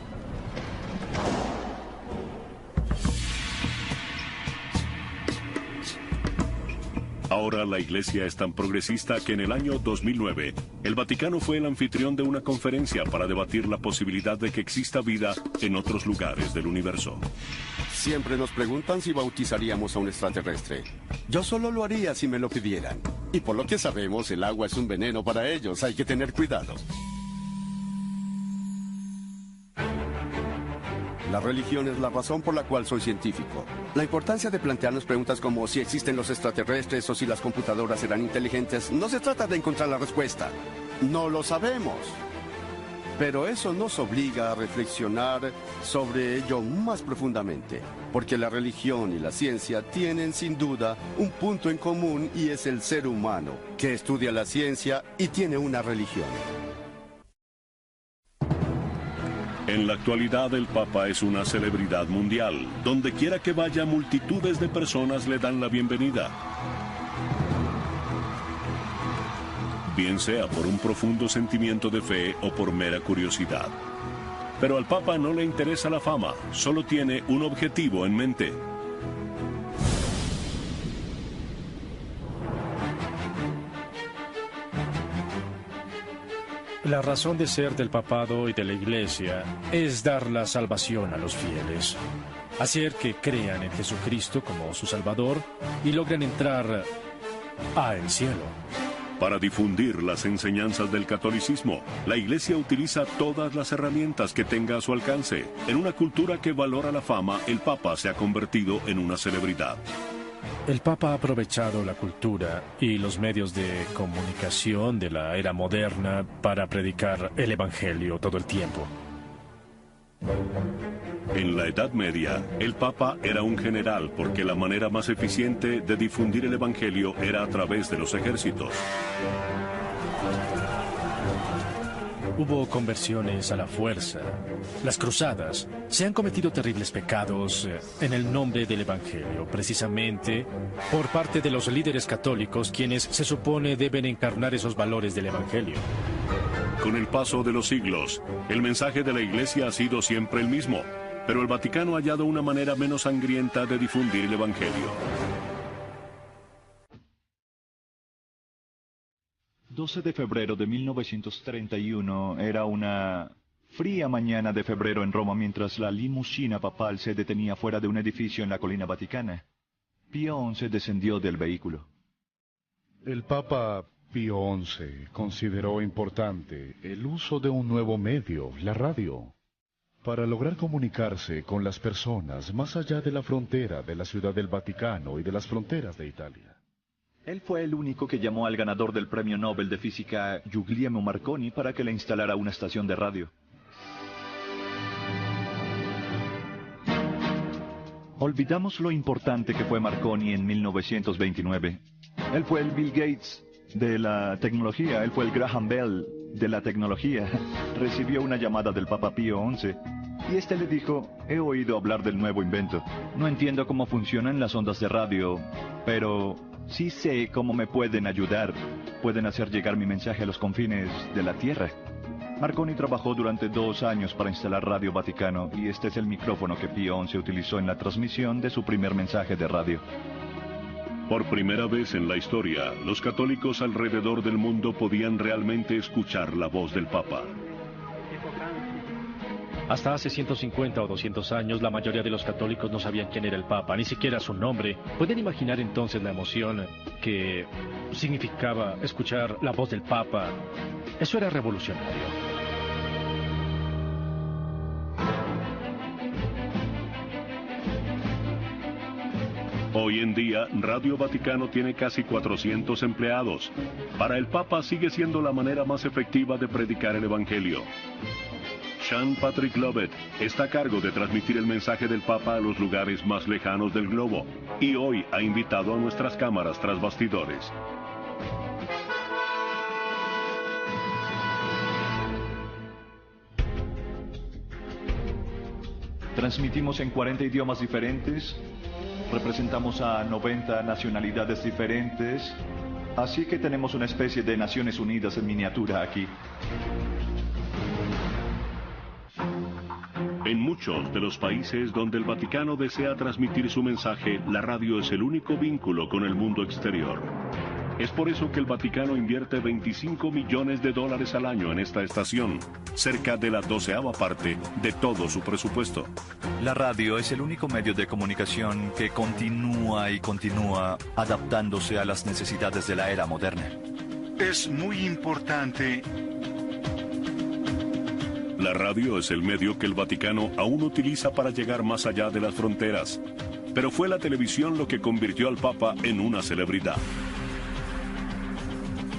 Ahora la Iglesia es tan progresista que en el año 2009, el Vaticano fue el anfitrión de una conferencia para debatir la posibilidad de que exista vida en otros lugares del universo. Siempre nos preguntan si bautizaríamos a un extraterrestre. Yo solo lo haría si me lo pidieran. Y por lo que sabemos, el agua es un veneno para ellos. Hay que tener cuidado. La religión es la razón por la cual soy científico. La importancia de plantearnos preguntas como si existen los extraterrestres o si las computadoras serán inteligentes, no se trata de encontrar la respuesta. No lo sabemos. Pero eso nos obliga a reflexionar sobre ello más profundamente, porque la religión y la ciencia tienen sin duda un punto en común y es el ser humano, que estudia la ciencia y tiene una religión. En la actualidad el Papa es una celebridad mundial. Donde quiera que vaya, multitudes de personas le dan la bienvenida. Bien sea por un profundo sentimiento de fe o por mera curiosidad. Pero al Papa no le interesa la fama, solo tiene un objetivo en mente. La razón de ser del papado y de la Iglesia es dar la salvación a los fieles, hacer que crean en Jesucristo como su Salvador y logren entrar al cielo. Para difundir las enseñanzas del catolicismo, la Iglesia utiliza todas las herramientas que tenga a su alcance. En una cultura que valora la fama, el Papa se ha convertido en una celebridad. El Papa ha aprovechado la cultura y los medios de comunicación de la era moderna para predicar el Evangelio todo el tiempo. En la Edad Media, el Papa era un general porque la manera más eficiente de difundir el Evangelio era a través de los ejércitos. Hubo conversiones a la fuerza, las cruzadas. Se han cometido terribles pecados en el nombre del Evangelio, precisamente por parte de los líderes católicos, quienes se supone deben encarnar esos valores del Evangelio. Con el paso de los siglos, el mensaje de la Iglesia ha sido siempre el mismo, pero el Vaticano ha hallado una manera menos sangrienta de difundir el Evangelio. 12 de febrero de 1931 era una fría mañana de febrero en Roma mientras la limusina papal se detenía fuera de un edificio en la colina vaticana. Pío XI descendió del vehículo. El Papa Pío XI consideró importante el uso de un nuevo medio, la radio, para lograr comunicarse con las personas más allá de la frontera de la Ciudad del Vaticano y de las fronteras de Italia. Él fue el único que llamó al ganador del Premio Nobel de Física, Guglielmo Marconi, para que le instalara una estación de radio. Olvidamos lo importante que fue Marconi en 1929. Él fue el Bill Gates de la tecnología, él fue el Graham Bell de la tecnología. Recibió una llamada del Papa Pío XI Y este le dijo, he oído hablar del nuevo invento. No entiendo cómo funcionan las ondas de radio, pero sí sé cómo me pueden ayudar. Pueden hacer llegar mi mensaje a los confines de la Tierra. Marconi trabajó durante 2 años para instalar Radio Vaticano, y este es el micrófono que Pío XI utilizó en la transmisión de su primer mensaje de radio. Por primera vez en la historia, los católicos alrededor del mundo podían realmente escuchar la voz del Papa. Hasta hace 150 o 200 años, la mayoría de los católicos no sabían quién era el Papa, ni siquiera su nombre. ¿Pueden imaginar entonces la emoción que significaba escuchar la voz del Papa? Eso era revolucionario. Hoy en día, Radio Vaticano tiene casi 400 empleados. Para el Papa sigue siendo la manera más efectiva de predicar el Evangelio. Sean Patrick Lovett está a cargo de transmitir el mensaje del Papa a los lugares más lejanos del globo, y hoy ha invitado a nuestras cámaras tras bastidores. Transmitimos en 40 idiomas diferentes, representamos a 90 nacionalidades diferentes, así que tenemos una especie de Naciones Unidas en miniatura aquí. En muchos de los países donde el Vaticano desea transmitir su mensaje, la radio es el único vínculo con el mundo exterior. Es por eso que el Vaticano invierte $25 millones al año en esta estación, cerca de la 12ª parte de todo su presupuesto. La radio es el único medio de comunicación que continúa y continúa adaptándose a las necesidades de la era moderna. Es muy importante. La radio es el medio que el Vaticano aún utiliza para llegar más allá de las fronteras. Pero fue la televisión lo que convirtió al Papa en una celebridad.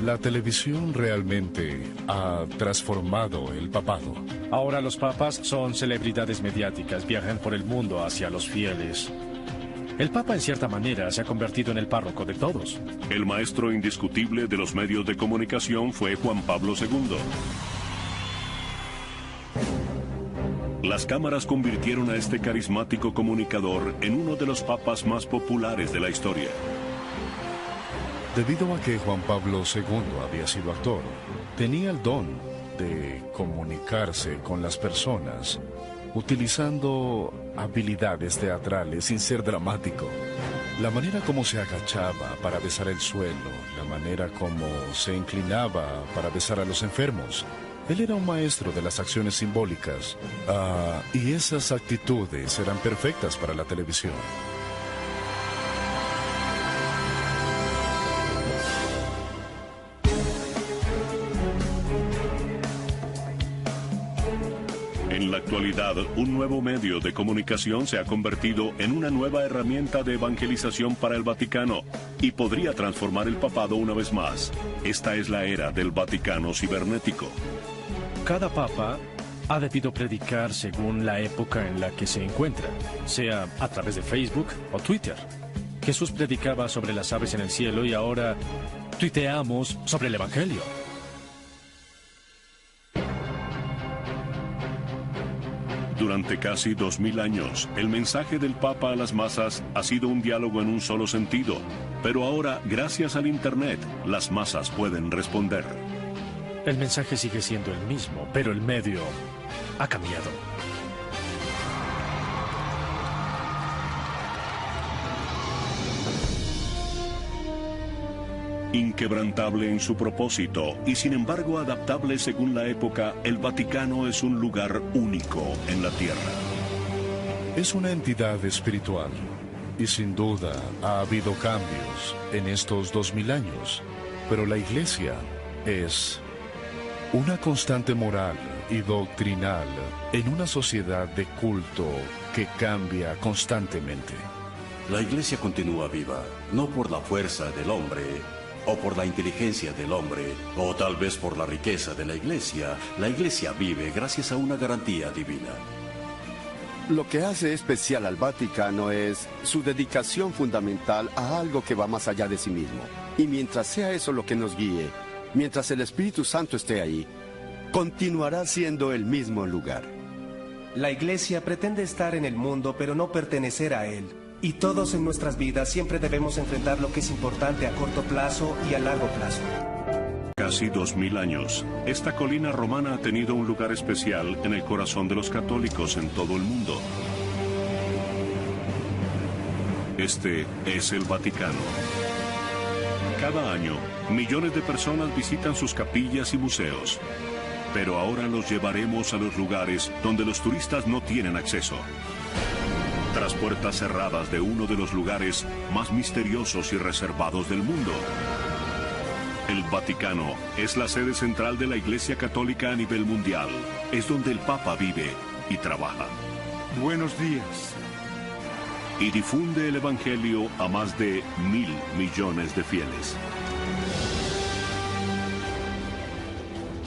La televisión realmente ha transformado el papado. Ahora los papas son celebridades mediáticas, viajan por el mundo hacia los fieles. El Papa, en cierta manera, se ha convertido en el párroco de todos. El maestro indiscutible de los medios de comunicación fue Juan Pablo II. Las cámaras convirtieron a este carismático comunicador en uno de los papas más populares de la historia. Debido a que Juan Pablo II había sido actor, tenía el don de comunicarse con las personas utilizando habilidades teatrales sin ser dramático. La manera como se agachaba para besar el suelo, la manera como se inclinaba para besar a los enfermos. Él era un maestro de las acciones simbólicas, y esas actitudes eran perfectas para la televisión. En la actualidad, un nuevo medio de comunicación se ha convertido en una nueva herramienta de evangelización para el Vaticano y podría transformar el papado una vez más. Esta es la era del Vaticano cibernético. Cada papa ha debido predicar según la época en la que se encuentra, sea a través de Facebook o Twitter. Jesús predicaba sobre las aves en el cielo y ahora tuiteamos sobre el Evangelio. Durante casi 2000 años, el mensaje del Papa a las masas ha sido un diálogo en un solo sentido, pero ahora, gracias al Internet, las masas pueden responder. El mensaje sigue siendo el mismo, pero el medio ha cambiado. Inquebrantable en su propósito y sin embargo adaptable según la época, el Vaticano es un lugar único en la Tierra. Es una entidad espiritual y sin duda ha habido cambios en estos 2000 años, pero la Iglesia es una constante moral y doctrinal en una sociedad de culto que cambia constantemente. La Iglesia continúa viva, no por la fuerza del hombre, o por la inteligencia del hombre, o tal vez por la riqueza de la Iglesia. La Iglesia vive gracias a una garantía divina. Lo que hace especial al Vaticano es su dedicación fundamental a algo que va más allá de sí mismo. Y mientras sea eso lo que nos guíe, mientras el Espíritu Santo esté ahí, continuará siendo el mismo lugar. La Iglesia pretende estar en el mundo, pero no pertenecer a él. Y todos en nuestras vidas siempre debemos enfrentar lo que es importante a corto plazo y a largo plazo. Casi 2000 años, esta colina romana ha tenido un lugar especial en el corazón de los católicos en todo el mundo. Este es el Vaticano. Cada año, millones de personas visitan sus capillas y museos. Pero ahora los llevaremos a los lugares donde los turistas no tienen acceso. Tras puertas cerradas de uno de los lugares más misteriosos y reservados del mundo. El Vaticano es la sede central de la Iglesia Católica a nivel mundial. Es donde el Papa vive y trabaja. Buenos días. Y difunde el Evangelio a más de 1.000 millones de fieles.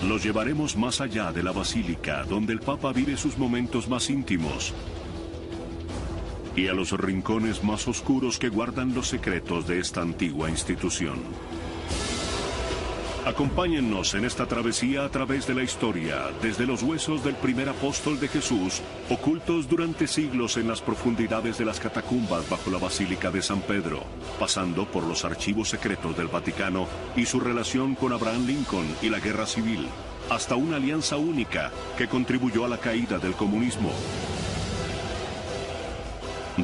Los llevaremos más allá de la basílica, donde el Papa vive sus momentos más íntimos, y a los rincones más oscuros que guardan los secretos de esta antigua institución. Acompáñennos en esta travesía a través de la historia, desde los huesos del primer apóstol de Jesús, ocultos durante siglos en las profundidades de las catacumbas bajo la Basílica de San Pedro, pasando por los archivos secretos del Vaticano y su relación con Abraham Lincoln y la Guerra Civil, hasta una alianza única que contribuyó a la caída del comunismo.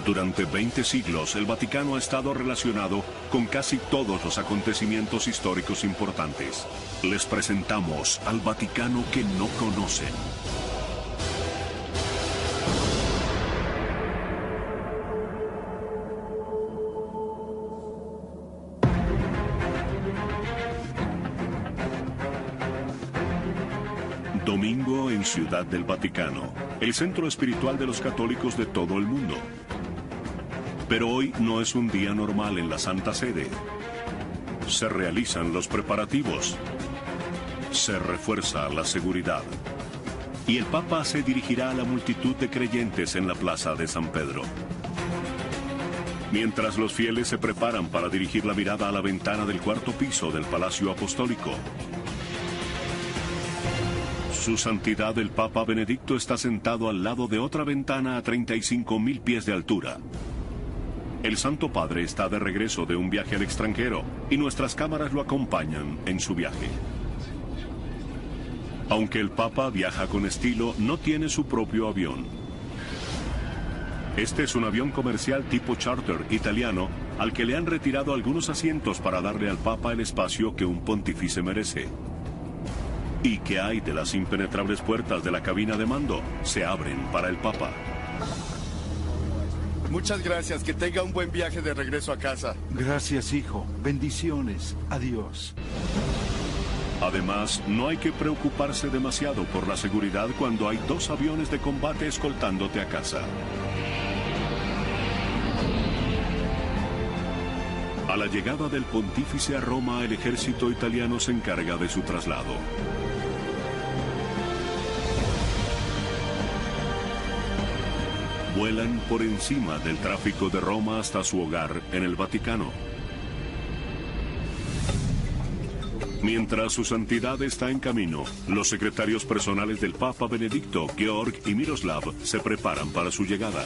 Durante 20 siglos, el Vaticano ha estado relacionado con casi todos los acontecimientos históricos importantes. Les presentamos al Vaticano que no conocen. Domingo en Ciudad del Vaticano, el centro espiritual de los católicos de todo el mundo. Pero hoy no es un día normal en la Santa Sede. Se realizan los preparativos. Se refuerza la seguridad. Y el Papa se dirigirá a la multitud de creyentes en la plaza de San Pedro. Mientras los fieles se preparan para dirigir la mirada a la ventana del cuarto piso del Palacio Apostólico. Su Santidad el Papa Benedicto está sentado al lado de otra ventana a 35.000 pies de altura. El Santo Padre está de regreso de un viaje al extranjero y nuestras cámaras lo acompañan en su viaje. Aunque el Papa viaja con estilo, no tiene su propio avión. Este es un avión comercial tipo charter italiano al que le han retirado algunos asientos para darle al Papa el espacio que un pontífice merece. ¿Y qué hay de las impenetrables puertas de la cabina de mando? Se abren para el Papa. Muchas gracias, que tenga un buen viaje de regreso a casa. Gracias, hijo. Bendiciones. Adiós. Además, no hay que preocuparse demasiado por la seguridad cuando hay 2 aviones de combate escoltándote a casa. A la llegada del pontífice a Roma, el ejército italiano se encarga de su traslado. Vuelan por encima del tráfico de Roma hasta su hogar en el Vaticano. Mientras su santidad está en camino, los secretarios personales del Papa Benedicto, Georg y Miroslav, se preparan para su llegada.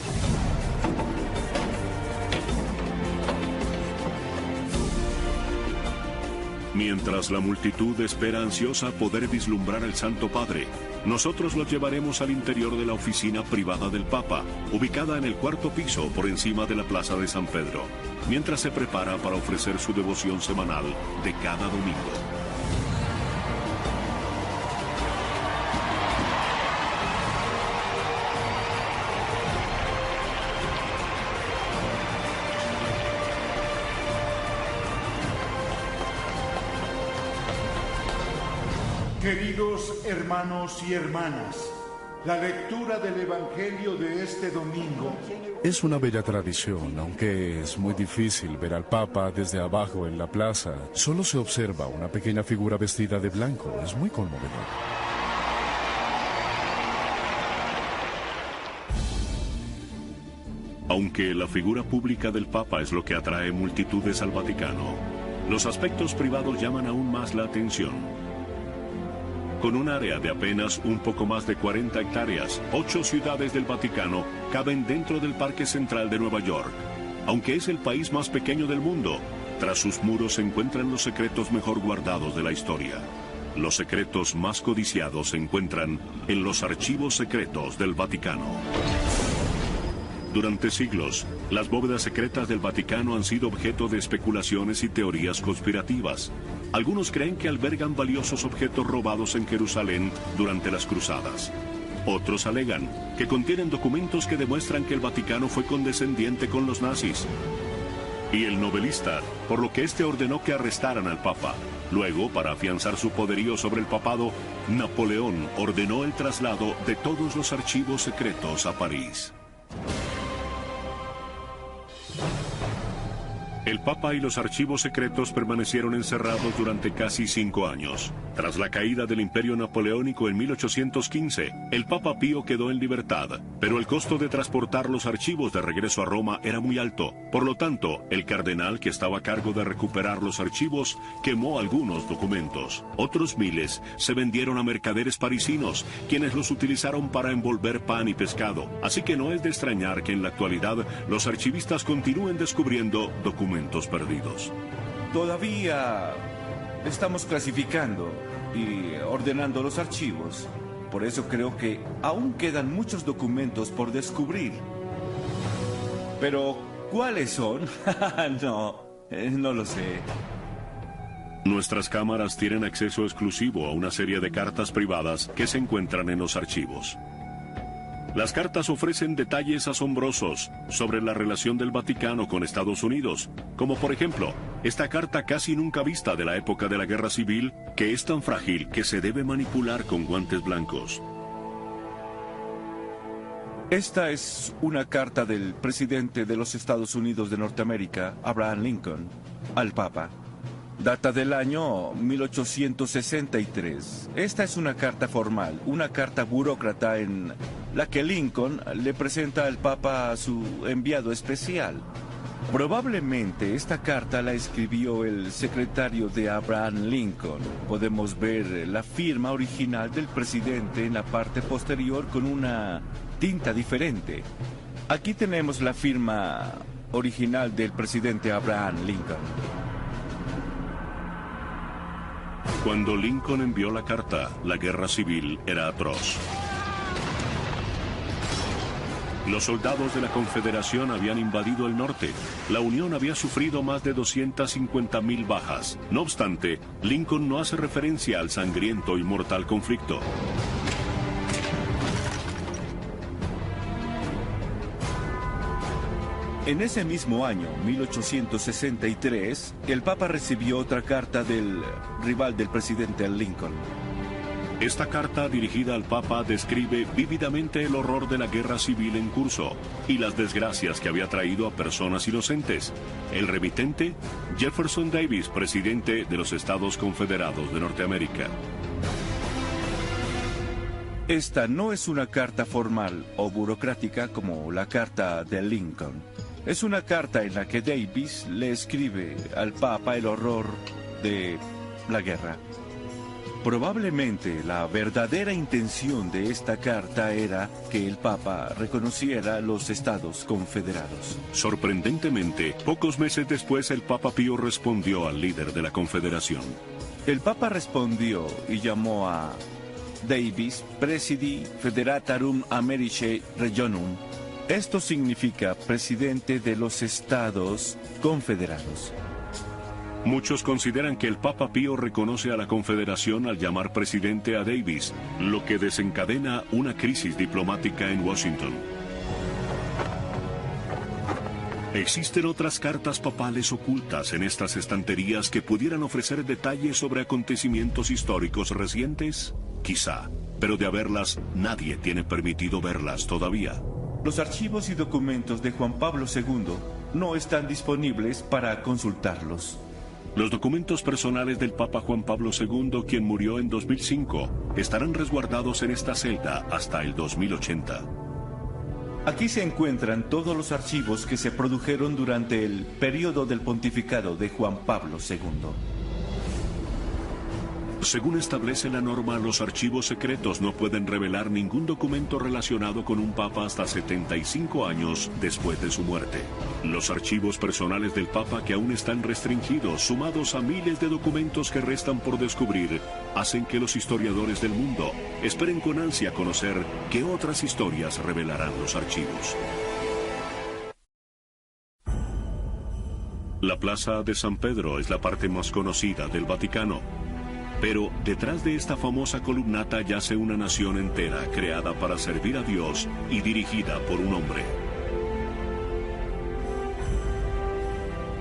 Mientras la multitud espera ansiosa poder vislumbrar al Santo Padre, nosotros los llevaremos al interior de la oficina privada del Papa, ubicada en el cuarto piso por encima de la plaza de San Pedro, mientras se prepara para ofrecer su devoción semanal de cada domingo. Queridos hermanos y hermanas, la lectura del Evangelio de este domingo es una bella tradición, aunque es muy difícil ver al Papa desde abajo en la plaza. Solo se observa una pequeña figura vestida de blanco. Es muy conmovedor. Aunque la figura pública del Papa es lo que atrae multitudes al Vaticano, los aspectos privados llaman aún más la atención. Con un área de apenas un poco más de 40 hectáreas, 8 ciudades del Vaticano caben dentro del Parque Central de Nueva York. Aunque es el país más pequeño del mundo, tras sus muros se encuentran los secretos mejor guardados de la historia. Los secretos más codiciados se encuentran en los archivos secretos del Vaticano. Durante siglos, las bóvedas secretas del Vaticano han sido objeto de especulaciones y teorías conspirativas. Algunos creen que albergan valiosos objetos robados en Jerusalén durante las cruzadas. Otros alegan que contienen documentos que demuestran que el Vaticano fue condescendiente con los nazis. Y el novelista, por lo que éste ordenó que arrestaran al Papa. Luego, para afianzar su poderío sobre el papado, Napoleón ordenó el traslado de todos los archivos secretos a París. El Papa y los archivos secretos permanecieron encerrados durante casi 5 años. Tras la caída del Imperio Napoleónico en 1815, el Papa Pío quedó en libertad, pero el costo de transportar los archivos de regreso a Roma era muy alto. Por lo tanto, el cardenal que estaba a cargo de recuperar los archivos quemó algunos documentos. Otros miles se vendieron a mercaderes parisinos, quienes los utilizaron para envolver pan y pescado. Así que no es de extrañar que en la actualidad los archivistas continúen descubriendo documentos perdidos. Todavía estamos clasificando y ordenando los archivos. Por eso creo que aún quedan muchos documentos por descubrir. Pero, ¿cuáles son? No lo sé. Nuestras cámaras tienen acceso exclusivo a una serie de cartas privadas que se encuentran en los archivos. Las cartas ofrecen detalles asombrosos sobre la relación del Vaticano con Estados Unidos, como por ejemplo, esta carta casi nunca vista de la época de la Guerra Civil, que es tan frágil que se debe manipular con guantes blancos. Esta es una carta del presidente de los Estados Unidos de Norteamérica, Abraham Lincoln, al Papa. Data del año 1863. Esta es una carta formal, una carta burócrata en la que Lincoln le presenta al Papa a su enviado especial. Probablemente esta carta la escribió el secretario de Abraham Lincoln. Podemos ver la firma original del presidente en la parte posterior con una tinta diferente. Aquí tenemos la firma original del presidente Abraham Lincoln. Cuando Lincoln envió la carta, la guerra civil era atroz. Los soldados de la Confederación habían invadido el norte. La Unión había sufrido más de 250,000 bajas. No obstante, Lincoln no hace referencia al sangriento y mortal conflicto. En ese mismo año, 1863, el Papa recibió otra carta del rival del presidente Lincoln. Esta carta dirigida al Papa describe vívidamente el horror de la guerra civil en curso y las desgracias que había traído a personas inocentes. El remitente, Jefferson Davis, presidente de los Estados Confederados de Norteamérica. Esta no es una carta formal o burocrática como la carta de Lincoln. Es una carta en la que Davis le escribe al Papa el horror de la guerra. Probablemente la verdadera intención de esta carta era que el Papa reconociera los Estados Confederados. Sorprendentemente, pocos meses después el Papa Pío respondió al líder de la Confederación. El Papa respondió y llamó a Davis Presidi Federatarum Americae Regionum. Esto significa presidente de los Estados Confederados. Muchos consideran que el Papa Pío reconoce a la Confederación al llamar presidente a Davis, lo que desencadena una crisis diplomática en Washington. ¿Existen otras cartas papales ocultas en estas estanterías que pudieran ofrecer detalles sobre acontecimientos históricos recientes? Quizá, pero de haberlas, nadie tiene permitido verlas todavía. Los archivos y documentos de Juan Pablo II no están disponibles para consultarlos. Los documentos personales del Papa Juan Pablo II, quien murió en 2005, estarán resguardados en esta celda hasta el 2080. Aquí se encuentran todos los archivos que se produjeron durante el periodo del pontificado de Juan Pablo II. Según establece la norma, los archivos secretos no pueden revelar ningún documento relacionado con un papa hasta 75 años después de su muerte. Los archivos personales del papa, que aún están restringidos, sumados a miles de documentos que restan por descubrir, hacen que los historiadores del mundo esperen con ansia conocer qué otras historias revelarán los archivos. La Plaza de San Pedro es la parte más conocida del Vaticano. Pero detrás de esta famosa columnata yace una nación entera creada para servir a Dios y dirigida por un hombre.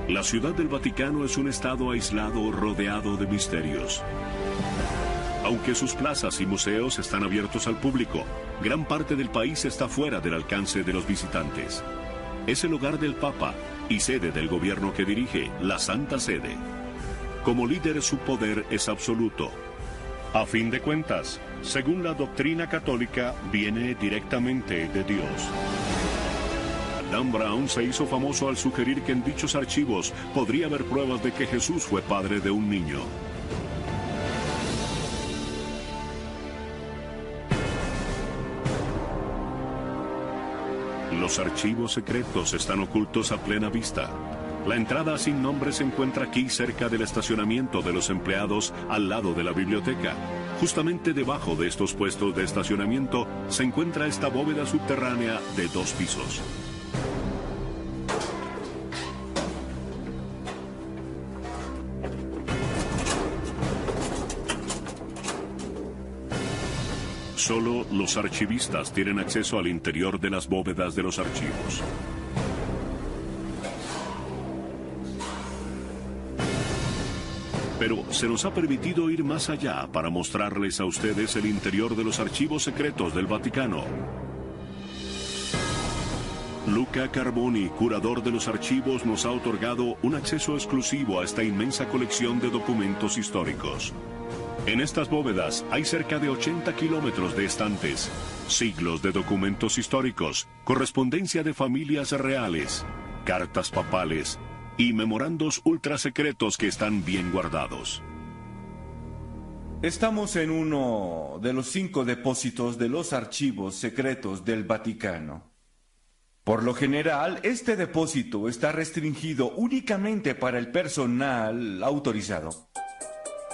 La Ciudad del Vaticano es un estado aislado rodeado de misterios. Aunque sus plazas y museos están abiertos al público, gran parte del país está fuera del alcance de los visitantes. Es el hogar del Papa y sede del gobierno que dirige, la Santa Sede. Como líder, su poder es absoluto. A fin de cuentas, según la doctrina católica, viene directamente de Dios. Dan Brown se hizo famoso al sugerir que en dichos archivos podría haber pruebas de que Jesús fue padre de un niño. Los archivos secretos están ocultos a plena vista. La entrada sin nombre se encuentra aquí cerca del estacionamiento de los empleados al lado de la biblioteca. Justamente debajo de estos puestos de estacionamiento se encuentra esta bóveda subterránea de 2 pisos. Solo los archivistas tienen acceso al interior de las bóvedas de los archivos. Pero se nos ha permitido ir más allá para mostrarles a ustedes el interior de los archivos secretos del Vaticano. Luca Carboni, curador de los archivos, nos ha otorgado un acceso exclusivo a esta inmensa colección de documentos históricos. En estas bóvedas hay cerca de 80 kilómetros de estantes, siglos de documentos históricos, correspondencia de familias reales, cartas papales y memorandos ultrasecretos que están bien guardados. Estamos en uno de los 5 depósitos de los archivos secretos del Vaticano. Por lo general, este depósito está restringido únicamente para el personal autorizado.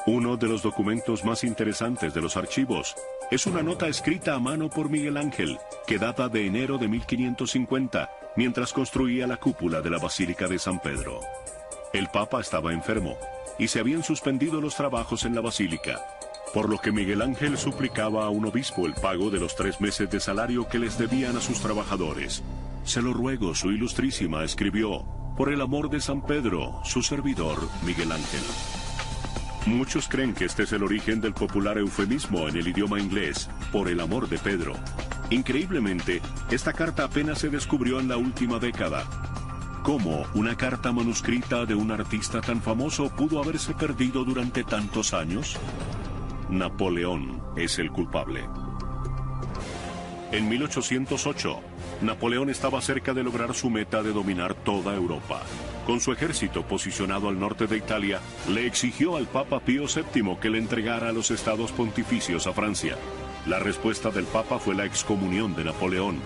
Uno de los documentos más interesantes de los archivos es una nota escrita a mano por Miguel Ángel, que data de enero de 1550, mientras construía la cúpula de la Basílica de San Pedro. El Papa estaba enfermo y se habían suspendido los trabajos en la Basílica, por lo que Miguel Ángel suplicaba a un obispo el pago de los 3 meses de salario que les debían a sus trabajadores. Se lo ruego, su ilustrísima, escribió, por el amor de San Pedro, su servidor, Miguel Ángel. Muchos creen que este es el origen del popular eufemismo en el idioma inglés, por el amor de Pedro. Increíblemente, esta carta apenas se descubrió en la última década. ¿Cómo una carta manuscrita de un artista tan famoso pudo haberse perdido durante tantos años? Napoleón es el culpable. En 1808, Napoleón estaba cerca de lograr su meta de dominar toda Europa. Con su ejército posicionado al norte de Italia, le exigió al Papa Pío VII que le entregara los estados pontificios a Francia. La respuesta del Papa fue la excomunión de Napoleón.